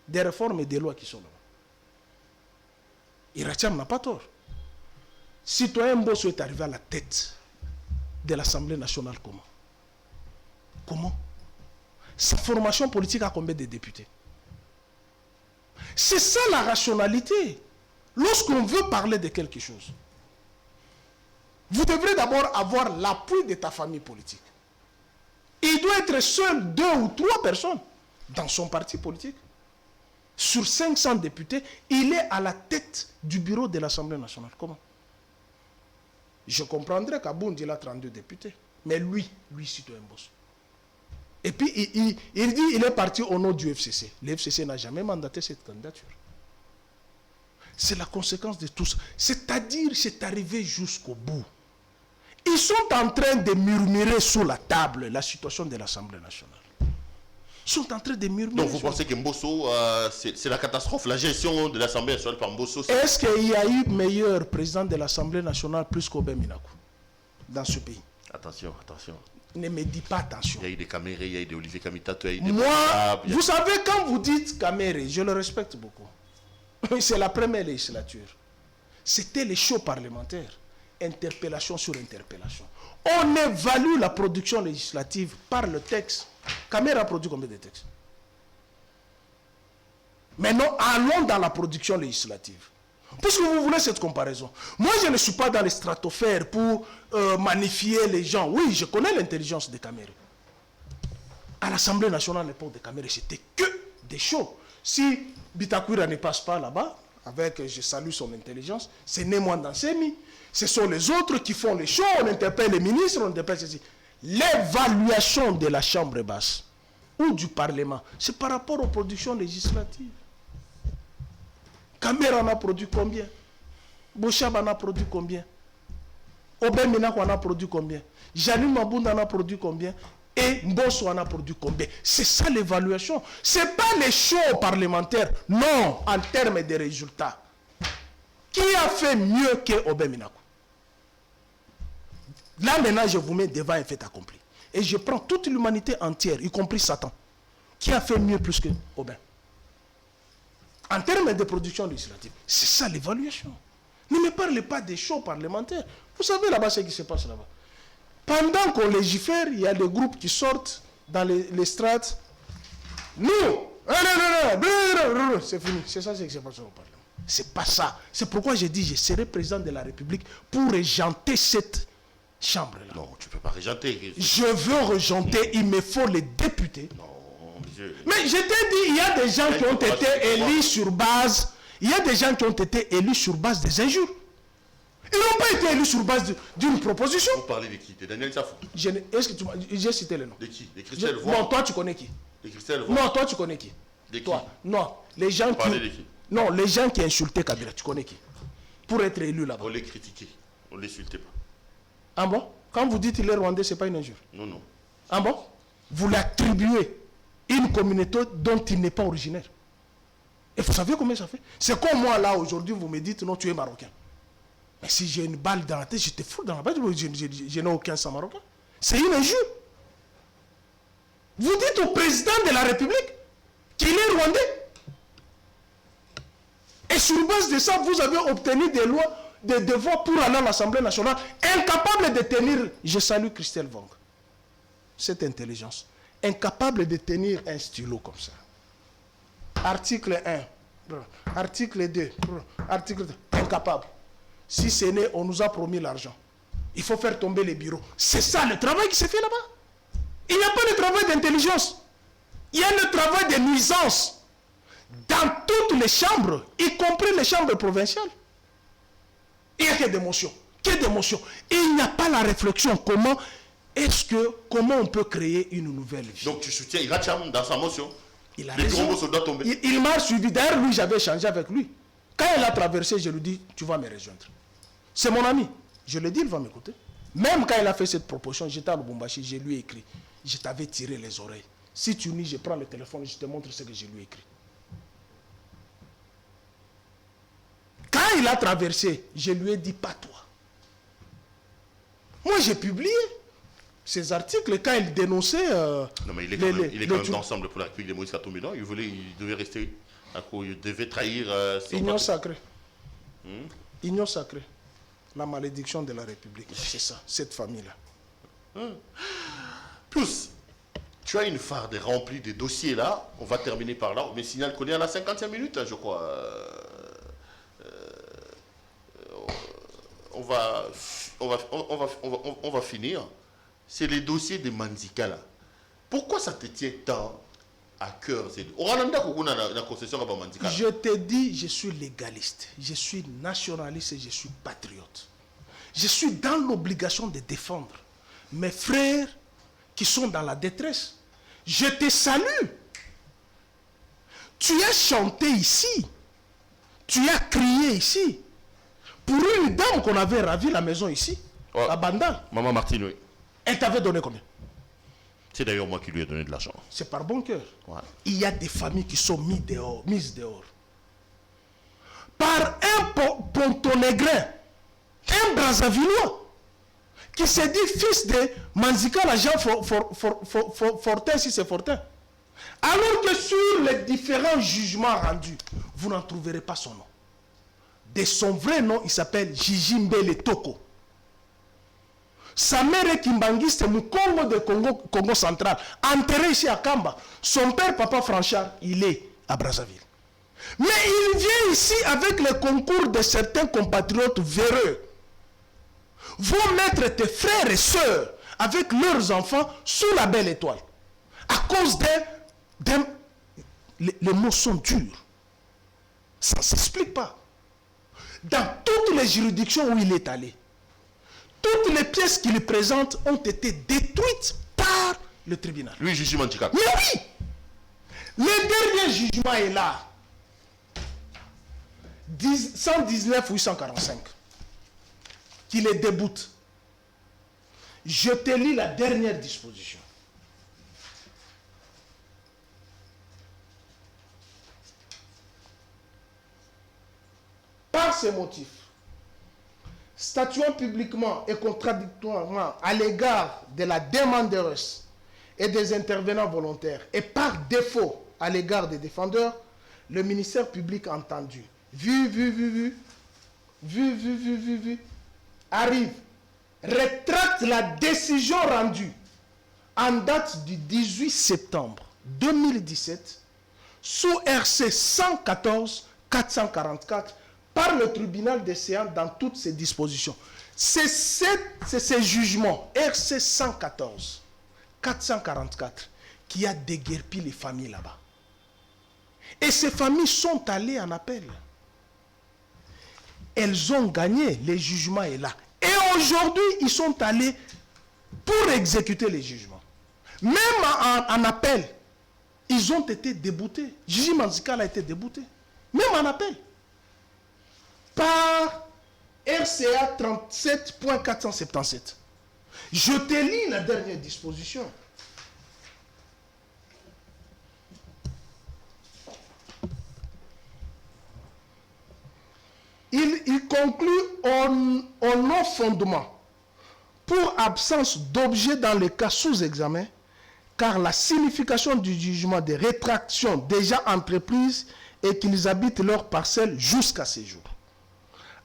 Des réformes et des lois qui sont là-bas. Iratiam n'a pas tort. Citoyen Mbosso est arrivé à la tête de l'Assemblée nationale comment? Comment? Sa formation politique a combien de députés? C'est ça la rationalité. Lorsqu'on veut parler de quelque chose, vous devrez d'abord avoir l'appui de ta famille politique. Il doit être seul 2 ou 3 personnes dans son parti politique. Sur 500 députés, il est à la tête du bureau de l'Assemblée nationale. Comment? Je comprendrais qu'Abound, il a 32 députés. Mais lui, citoyen Mbosso. Et puis, il dit qu'il est parti au nom du FCC. Le FCC n'a jamais mandaté cette candidature. C'est la conséquence de tout ça. C'est-à-dire, c'est arrivé jusqu'au bout. Ils sont en train de murmurer sous la table la situation de l'Assemblée nationale. Ils sont en train de murmurer. Donc vous pensez que Mbosso, c'est la catastrophe, la gestion de l'Assemblée nationale par Mbosso? Est-ce qu'il y a eu meilleur président de l'Assemblée nationale plus qu'Aubin Minakou dans ce pays? Attention, attention. Ne me dis pas attention. Il y a eu des Caméré, il y a eu des Olivier Kamitato, il y a eu des... Moi, vous savez, quand vous dites Caméré, je le respecte beaucoup. C'est la première législature. C'était les shows parlementaires. Interpellation sur interpellation. On évalue la production législative par le texte. Caméré a produit combien de textes? Maintenant, allons dans la production législative. Puisque vous voulez cette comparaison. Moi, je ne suis pas dans les stratosphères pour magnifier les gens. Oui, je connais l'intelligence de Caméré. À l'Assemblée nationale, à l'époque de Caméré, c'était que des shows. Si Bitakwira ne passe pas là-bas, avec, je salue son intelligence, c'est Némoine Dansemi. Ce sont les autres qui font les shows, on interpelle les ministres, on interpelle ceci. L'évaluation de la Chambre basse ou du Parlement, c'est par rapport aux productions législatives. Caméré en a produit combien? Bochab en a produit combien? Aubin Minakou en a produit combien? Janine Mabounda en a produit combien? Et Mbosso en a produit combien? C'est ça l'évaluation. Ce n'est pas les shows parlementaires, non, en termes de résultats. Qui a fait mieux que Aubin Minakou? Là maintenant, je vous mets devant un fait accompli. Et je prends toute l'humanité entière, y compris Satan. Qui a fait mieux plus que Aubin? En termes de production législative, c'est ça l'évaluation. Ne me parlez pas des shows parlementaires. Vous savez là-bas ce qui se passe là-bas. Pendant qu'on légifère, il y a des groupes qui sortent dans les strates. Nous, c'est fini. C'est ça ce qui se passe au Parlement. C'est pas ça. C'est pourquoi j'ai dit, je serai président de la République pour régenter cette chambre-là. Non, tu ne peux pas régenter. Je veux régenter, il me faut les députés. Non, mais je t'ai dit, il y a des gens qui ont été élus sur base, il y a des gens qui ont été élus sur base des injures. Ils n'ont pas été élus sur base d'une proposition. Vous parlez de qui? De Daniel Safou? Est-ce que j'ai cité le nom? De qui? De Christelle Voix? Non, toi tu connais qui? De Christelle Voix? Non, toi tu connais qui? De qui? Toi? Non, les gens Vous qui... parlez de qui? Non, les gens qui insultaient Kabila, tu connais qui? Pour être élu là-bas. On les critiquait, on ne les insultait pas. Ah bon? Quand vous dites qu'il est rwandais, ce n'est pas une injure? Non, non. Ah bon? Vous l'attribuez une communauté dont il n'est pas originaire. Et vous savez combien ça fait? C'est comme moi là aujourd'hui, vous me dites non, tu es marocain. Mais si j'ai une balle dans la tête, je te fous dans la balle, je n'ai aucun sang marocain. C'est une injure. Vous dites au président de la République qu'il est rwandais. Et sur base de ça, vous avez obtenu des lois, des devoirs pour aller à l'Assemblée nationale, incapable de tenir, je salue Christelle Vong, cette intelligence, incapable de tenir un stylo comme ça. Article 1, article 2, article 2, incapable. Si ce n'est, on nous a promis l'argent. Il faut faire tomber les bureaux. C'est ça le travail qui s'est fait là-bas. Il n'y a pas de travail d'intelligence. Il y a le travail de nuisance. Dans toutes les chambres, y compris les chambres provinciales. Il n'y a que d'émotion. Que d'émotion. Il n'y a pas la réflexion comment comment on peut créer une nouvelle vie? Donc tu soutiens Iracham dans sa motion? Il a les raison. gros soldats tombés. Il m'a suivi. D'ailleurs, lui, j'avais échangé avec lui. Quand il a traversé, je lui dis, tu vas me rejoindre. C'est mon ami. Je lui ai dit, il va m'écouter. Même quand il a fait cette proposition, j'étais à Lubumbashi, je lui ai écrit. Je t'avais tiré les oreilles. Si tu nie, je prends le téléphone et je te montre ce que je lui ai écrit. Quand il a traversé, je lui ai dit, pas toi. Moi, j'ai publié ces articles quand il dénonçait... non, mais il est quand même ensemble pour la République de Moïse Katumbi, non? Il devait rester à quoi? Il devait trahir... Union sacrée. Union sacrée. La malédiction de la République. C'est ça, cette famille-là. Plus, tu as une farde remplie de dossiers là. On va terminer par là. Mais signal qu'on est à la 50e minute, je crois. On va finir. C'est les dossiers de Manzika là. Pourquoi ça te tient tant à cœur? Je te dis, je suis légaliste, je suis nationaliste et je suis patriote. Je suis dans l'obligation de défendre mes frères qui sont dans la détresse. Je te salue. Tu as chanté ici. Tu as crié ici. Pour une dame qu'on avait ravi la maison ici, à Bandal. Maman Martine, oui. Elle t'avait donné combien? C'est d'ailleurs moi qui lui ai donné de l'argent. C'est par bon cœur. Ouais. Il y a des familles qui sont mises dehors. Par un Pontonégrin, un Brazzavillois, qui s'est dit fils de Manzika, l'agent Fortin, si c'est Fortin. Alors que sur les différents jugements rendus, vous n'en trouverez pas son nom. De son vrai nom, il s'appelle Jijimbele Toko. Sa mère est Kimbangiste, Mukongo de Congo central, enterré ici à Kamba. Son père, Papa Franchard, il est à Brazzaville. Mais il vient ici avec le concours de certains compatriotes véreux. Vont mettre tes frères et sœurs avec leurs enfants sous la belle étoile. À cause les mots sont durs. Ça ne s'explique pas. Dans toutes les juridictions où il est allé, toutes les pièces qu'il présente ont été détruites par le tribunal. Lui, Jujima Manzika. Mais oui! Le dernier jugement est là. 119-845. Qui les déboute. Je te lis la dernière disposition. Par ces motifs, statuant publiquement et contradictoirement à l'égard de la demandeuse et des intervenants volontaires et par défaut à l'égard des défendeurs, le ministère public entendu, arrive, rétracte la décision rendue en date du 18 septembre 2017 sous RC 114-444 par le tribunal des séances dans toutes ses dispositions. C'est ces jugements RC 114-444 qui a déguerpi les familles là-bas. Et ces familles sont allées en appel. Elles ont gagné, le jugement est là. Et aujourd'hui, ils sont allés pour exécuter les jugements. Même en appel, ils ont été déboutés. Jujima Manzika a été débouté. Même en appel. Par RCA 37.477. Je te lis la dernière disposition. Il conclut au non-fondement pour absence d'objet dans le cas sous examen, car la signification du jugement de rétraction déjà entreprise est qu'ils habitent leur parcelle jusqu'à ce jour.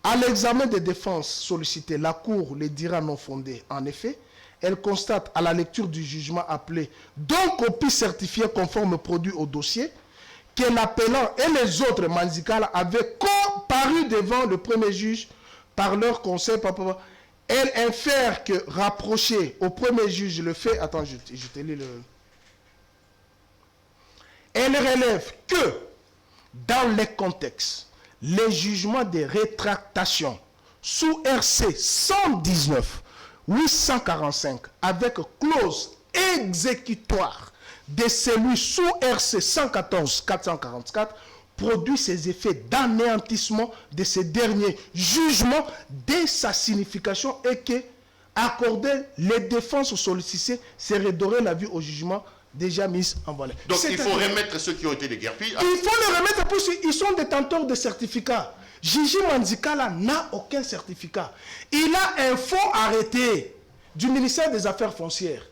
À l'examen des défenses sollicitées, la Cour les dira non fondées. En effet, elle constate à la lecture du jugement appelé donc copie certifiée conforme produit au dossier que l'appelant et les autres Manzika avaient comparu devant le premier juge par leur conseil. Elle infère que rapprocher au premier juge le fait. Attends, je te lis le. Elle relève que dans les contextes, les jugements de rétractation sous RC 119 845 avec clause exécutoire de celui sous RC 114-444 produit ses effets d'anéantissement de ces derniers jugements dès sa signification et que accorder les défenses sollicitées serait dorer la vie au jugement déjà mis en valeur. Donc il faut remettre ceux qui ont été déguerpis. Il faut les remettre parce qu'ils sont détenteurs de certificats. Gigi Manzikala n'a aucun certificat. Il a un faux arrêté du ministère des Affaires foncières.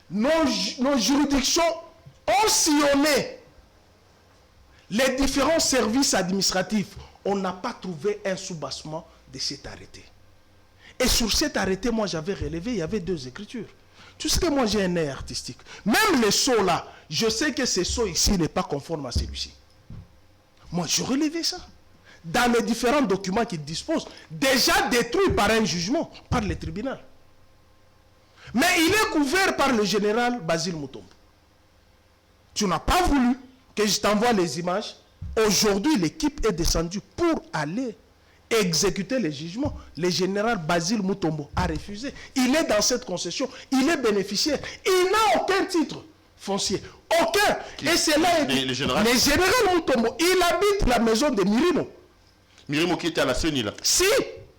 Nos juridictions ont sillonné les différents services administratifs. On n'a pas trouvé un soubassement de cet arrêté. Et sur cet arrêté, moi j'avais relevé, il y avait 2 écritures. Tu sais que moi j'ai un œil artistique. Même les sceaux là, je sais que ce sceau ici n'est pas conforme à celui-ci. Moi je relevais ça. Dans les différents documents qu'il dispose, déjà détruits par un jugement, par le tribunal. Mais il est couvert par le général Basile Mutombo. Tu n'as pas voulu que je t'envoie les images. Aujourd'hui, l'équipe est descendue pour aller exécuter les jugements. Le général Basile Mutombo a refusé. Il est dans cette concession. Il est bénéficiaire. Il n'a aucun titre foncier. Aucun. Et c'est là le général Mutombo. Il habite la maison de Mirimo. Mirimo qui était à la CENI là. Si,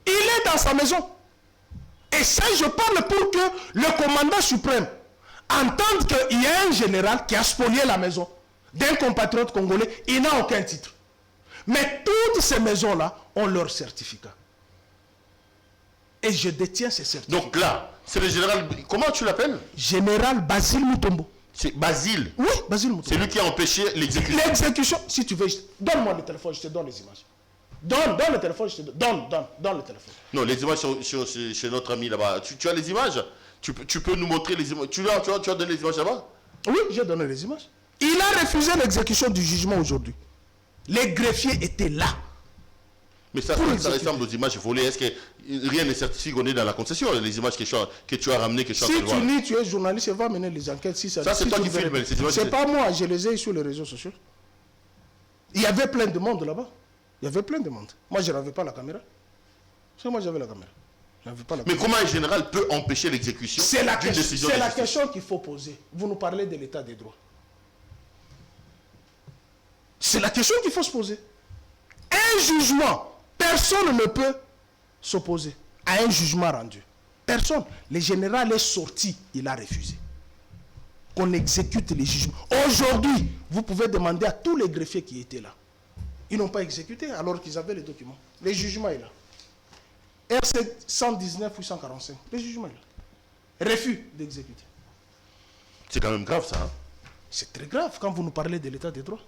il est dans sa maison. Et ça, je parle pour que le commandant suprême entende qu'il y a un général qui a spolié la maison d'un compatriote congolais. Il n'a aucun titre. Mais toutes ces maisons-là ont leur certificat. Et je détiens ces certificats. Donc là, c'est le général... Comment tu l'appelles? Général Basile Mutombo. C'est Basile? Oui, Basile Mutombo. C'est lui qui a empêché l'exécution. L'exécution, si tu veux, donne-moi le téléphone, je te donne les images. Donne le téléphone, je te donne. Donne le téléphone. Non, les images sont chez notre ami là-bas. Tu as les images? Tu peux nous montrer les images? Tu as donné les images là-bas? Oui, j'ai donné les images. Il a refusé l'exécution du jugement aujourd'hui. Les greffiers étaient là. Mais ça ressemble aux images volées. Est-ce que rien n'est certifié qu'on est dans la concession? Les images que tu as ramenées, que je suis en train de voir. Si tu lis, tu es journaliste, tu vas mener les enquêtes. Ça, c'est toi qui filmes ces images. C'est pas moi, je les ai sur les réseaux sociaux. Il y avait plein de monde là-bas. Il y avait plein de monde. Moi, je n'avais pas la caméra. C'est moi, j'avais la caméra. Mais comment un général peut empêcher l'exécution d'une décision? C'est la question qu'il faut poser. Vous nous parlez de l'état des droits. C'est la question qu'il faut se poser. Un jugement, personne ne peut s'opposer à un jugement rendu. Personne. Le général est sorti, il a refusé. Qu'on exécute les jugements. Aujourd'hui, vous pouvez demander à tous les greffiers qui étaient là. Ils n'ont pas exécuté alors qu'ils avaient les documents. Le jugement est là. RC 119 ou 145. Le jugement est là. Refus d'exécuter. C'est quand même grave ça. Hein? C'est très grave quand vous nous parlez de l'état des droits.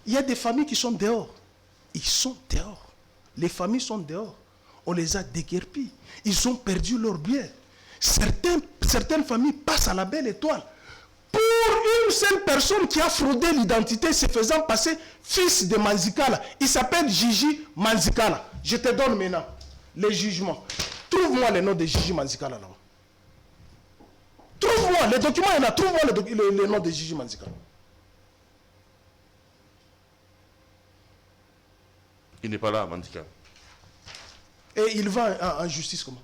Il y a des familles qui sont dehors. Ils sont dehors. Les familles sont dehors. On les a déguerpis. Ils ont perdu leurs biens. Certaines familles passent à la belle étoile. Pour une seule personne qui a fraudé l'identité se faisant passer fils de Manzikala. Il s'appelle Gigi Manzikala. Je te donne maintenant les jugements. Trouve-moi le nom de Gigi Manzikala là-bas. Trouve-moi les documents, il y en a. Trouve-moi le nom de Gigi Manzikala. Il n'est pas là, Manzikala. Et il va en justice comment?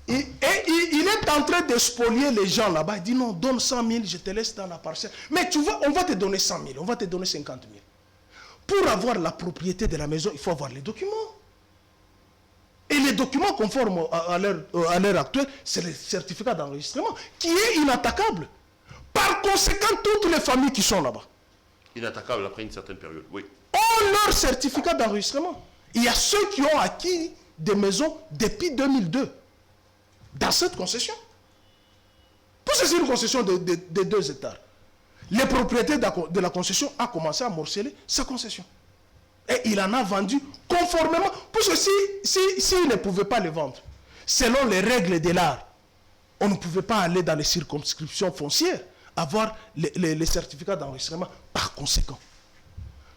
Il est en train de spolier les gens là-bas. Il dit non, donne 100 000, je te laisse dans la parcelle. Mais tu vois, on va te donner 100 000, on va te donner 50 000. Pour avoir la propriété de la maison, il faut avoir les documents. Et les documents conformes à l'heure actuelle, c'est le certificat d'enregistrement qui est inattaquable. Par conséquent, toutes les familles qui sont là-bas. Inattaquable après une certaine période, oui. Ont leur certificat d'enregistrement. Il y a ceux qui ont acquis des maisons depuis 2002. Dans cette concession. Pour c'est une concession de 2 hectares. Le propriétaire de la concession a commencé à morceler sa concession. Et il en a vendu conformément. Parce que s'il ne pouvait pas les vendre, selon les règles de l'art, on ne pouvait pas aller dans les circonscriptions foncières, avoir les certificats d'enregistrement. Par conséquent,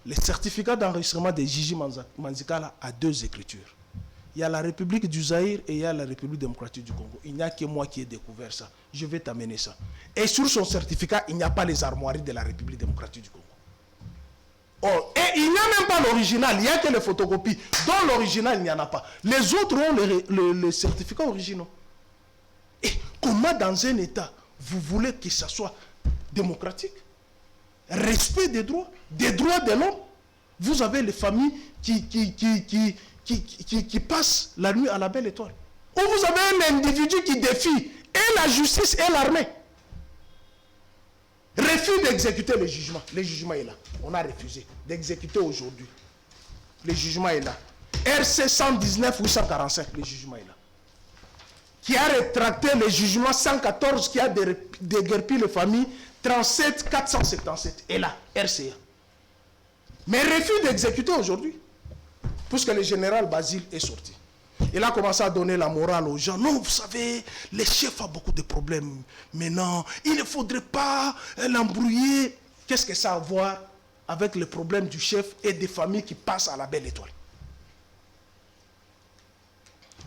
les certificats d'enregistrement de Gigi Manzikala a 2 écritures. Il y a la République du Zaïre et il y a la République démocratique du Congo. Il n'y a que moi qui ai découvert ça. Je vais t'amener ça. Et sur son certificat, il n'y a pas les armoiries de la République démocratique du Congo. Oh, et il n'y a même pas l'original, il n'y a que les photocopies. Dans l'original, il n'y en a pas. Les autres ont les certificats originaux. Et comment dans un État, vous voulez que ça soit démocratique? Respect des droits de l'homme. Vous avez les familles qui passent la nuit à la belle étoile. Ou vous avez un individu qui défie et la justice et l'armée. Refus d'exécuter le jugement. Le jugement est là. On a refusé d'exécuter aujourd'hui. Le jugement est là. RC 119 845, le jugement est là. Qui a rétracté le jugement 114 qui a déguerpi les familles 37 477. Et là, RCA. Mais refus d'exécuter aujourd'hui. Puisque le général Basile est sorti. Il a commencé à donner la morale aux gens. Non, vous savez, le chef a beaucoup de problèmes. Maintenant, il ne faudrait pas l'embrouiller. Qu'est-ce que ça a à voir avec le problème du chef et des familles qui passent à la belle étoile?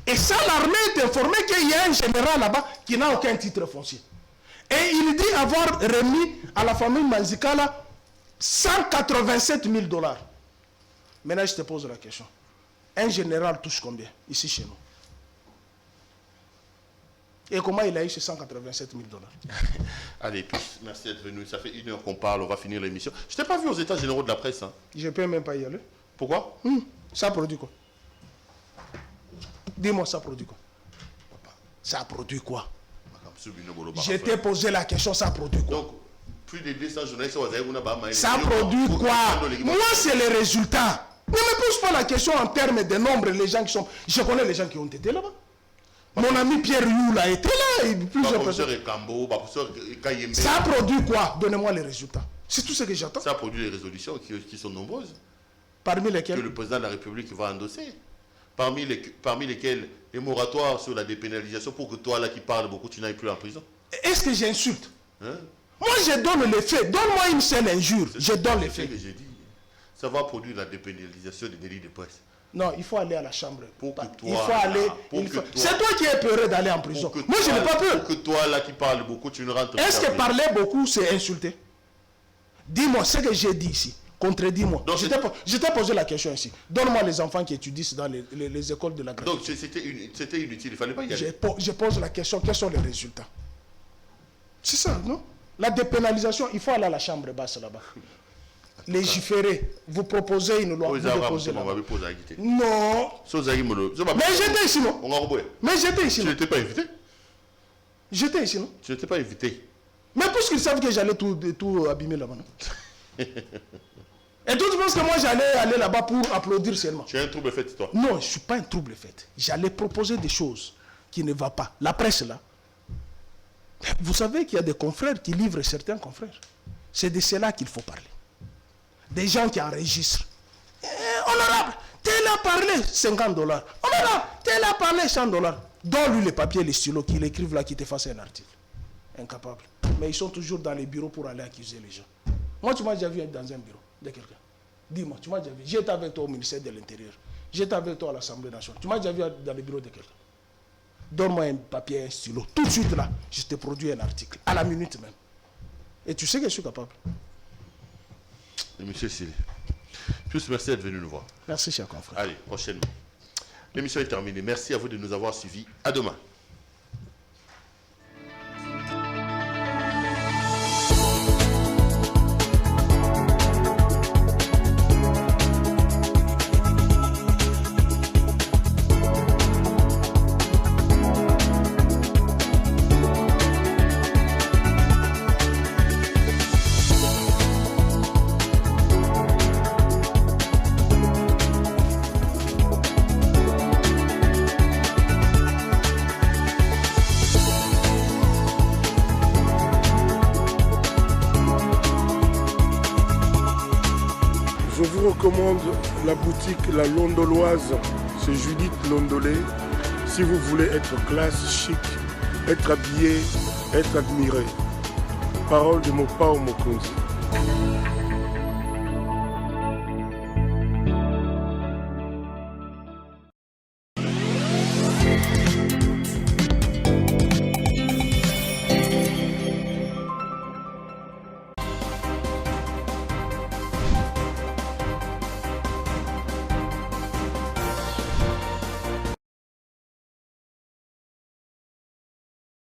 Et ça, l'armée est informée qu'il y a un général là-bas qui n'a aucun titre foncier. Et il dit avoir remis à la famille Manzikala 187 000 $. Maintenant, je te pose la question. Un général touche combien ici chez nous? Et comment il a eu ces 187 000 $? Allez, puis, merci d'être venu. Ça fait 1 heure qu'on parle, on va finir l'émission. Je t'ai pas vu aux états généraux de la presse. Hein. Je ne peux même pas y aller. Pourquoi? Ça produit quoi? Dis-moi, ça produit quoi? Ça produit quoi? Je t'ai posé la question, ça produit quoi? Donc, plus de 200 journalistes, ça produit quoi? Moi, c'est les résultats. Ne me pose pas la question en termes de nombre, les gens qui sont... Je connais les gens qui ont été là-bas. Mon ami Pierre Youl a été là. Et plusieurs personnes. Ça produit quoi? Donnez-moi les résultats. C'est tout ce que j'attends. Ça produit les résolutions qui sont nombreuses. Parmi lesquelles? Que le président de la République va endosser. Parmi lesquelles les moratoires sur la dépénalisation pour que toi, là qui parles beaucoup, tu n'ailles plus en prison. Est-ce que j'insulte? Moi, je donne les faits. Donne-moi une seule injure. Je donne les faits. C'est ce que j'ai dit. Ça va produire la dépénalisation des délits de presse. Non, il faut aller à la chambre. Pour que toi, il faut aller. C'est toi qui es peureux d'aller en prison. Moi, je n'ai pas peur. Pour que toi, là qui parles beaucoup, tu ne rentres pas. Est-ce que parler beaucoup, c'est insulter? Dis-moi ce que j'ai dit ici. Contredis-moi. Je t'ai posé la question ici. Donne-moi les enfants qui étudient dans les écoles de la gratuité. Donc, c'était inutile. Il ne fallait pas y aller. Je pose la question. Quels sont les résultats? C'est ça, non? La dépénalisation, il faut aller à la chambre basse là-bas. Légiférer, vous proposez une loi, vous déposez là-bas. Non. Mais j'étais ici, non? Mais j'étais ici, non? Tu n'étais pas invité? J'étais ici, non? Tu n'étais pas invité. Mais puisqu'ils savent que j'allais tout abîmer là-bas, non? Et toi, tu penses que moi, j'allais aller là-bas pour applaudir seulement? Tu es un trouble fait, toi? Non, je ne suis pas un trouble fait. J'allais proposer des choses qui ne vont pas. La presse, là. Vous savez qu'il y a des confrères qui livrent certains confrères. C'est de cela qu'il faut parler. Des gens qui enregistrent. Honorable, tel a parlé, 50 $. Honorable, tel a parlé, 100 $. Donne-lui les papiers, les stylos, qu'il écrive là, qui te fasse un article. Incapable. Mais ils sont toujours dans les bureaux pour aller accuser les gens. Moi, tu m'as déjà vu être dans un bureau de quelqu'un. Dis-moi, tu m'as déjà vu. J'étais avec toi au ministère de l'Intérieur. J'étais avec toi à l'Assemblée nationale. Tu m'as déjà vu dans le bureau de quelqu'un. Donne-moi un papier, un stylo. Tout de suite là, je te produis un article. À la minute même. Et tu sais que je suis capable. Et monsieur Sili, tous merci d'être venu nous voir. Merci, cher confrère. Allez, prochainement. L'émission est terminée. Merci à vous de nous avoir suivis. À demain. Je vous recommande la boutique La Londoloise, c'est Judith Londolé. Si vous voulez être classe, chic, être habillé, être admiré. Parole de Mopao Mokonzi.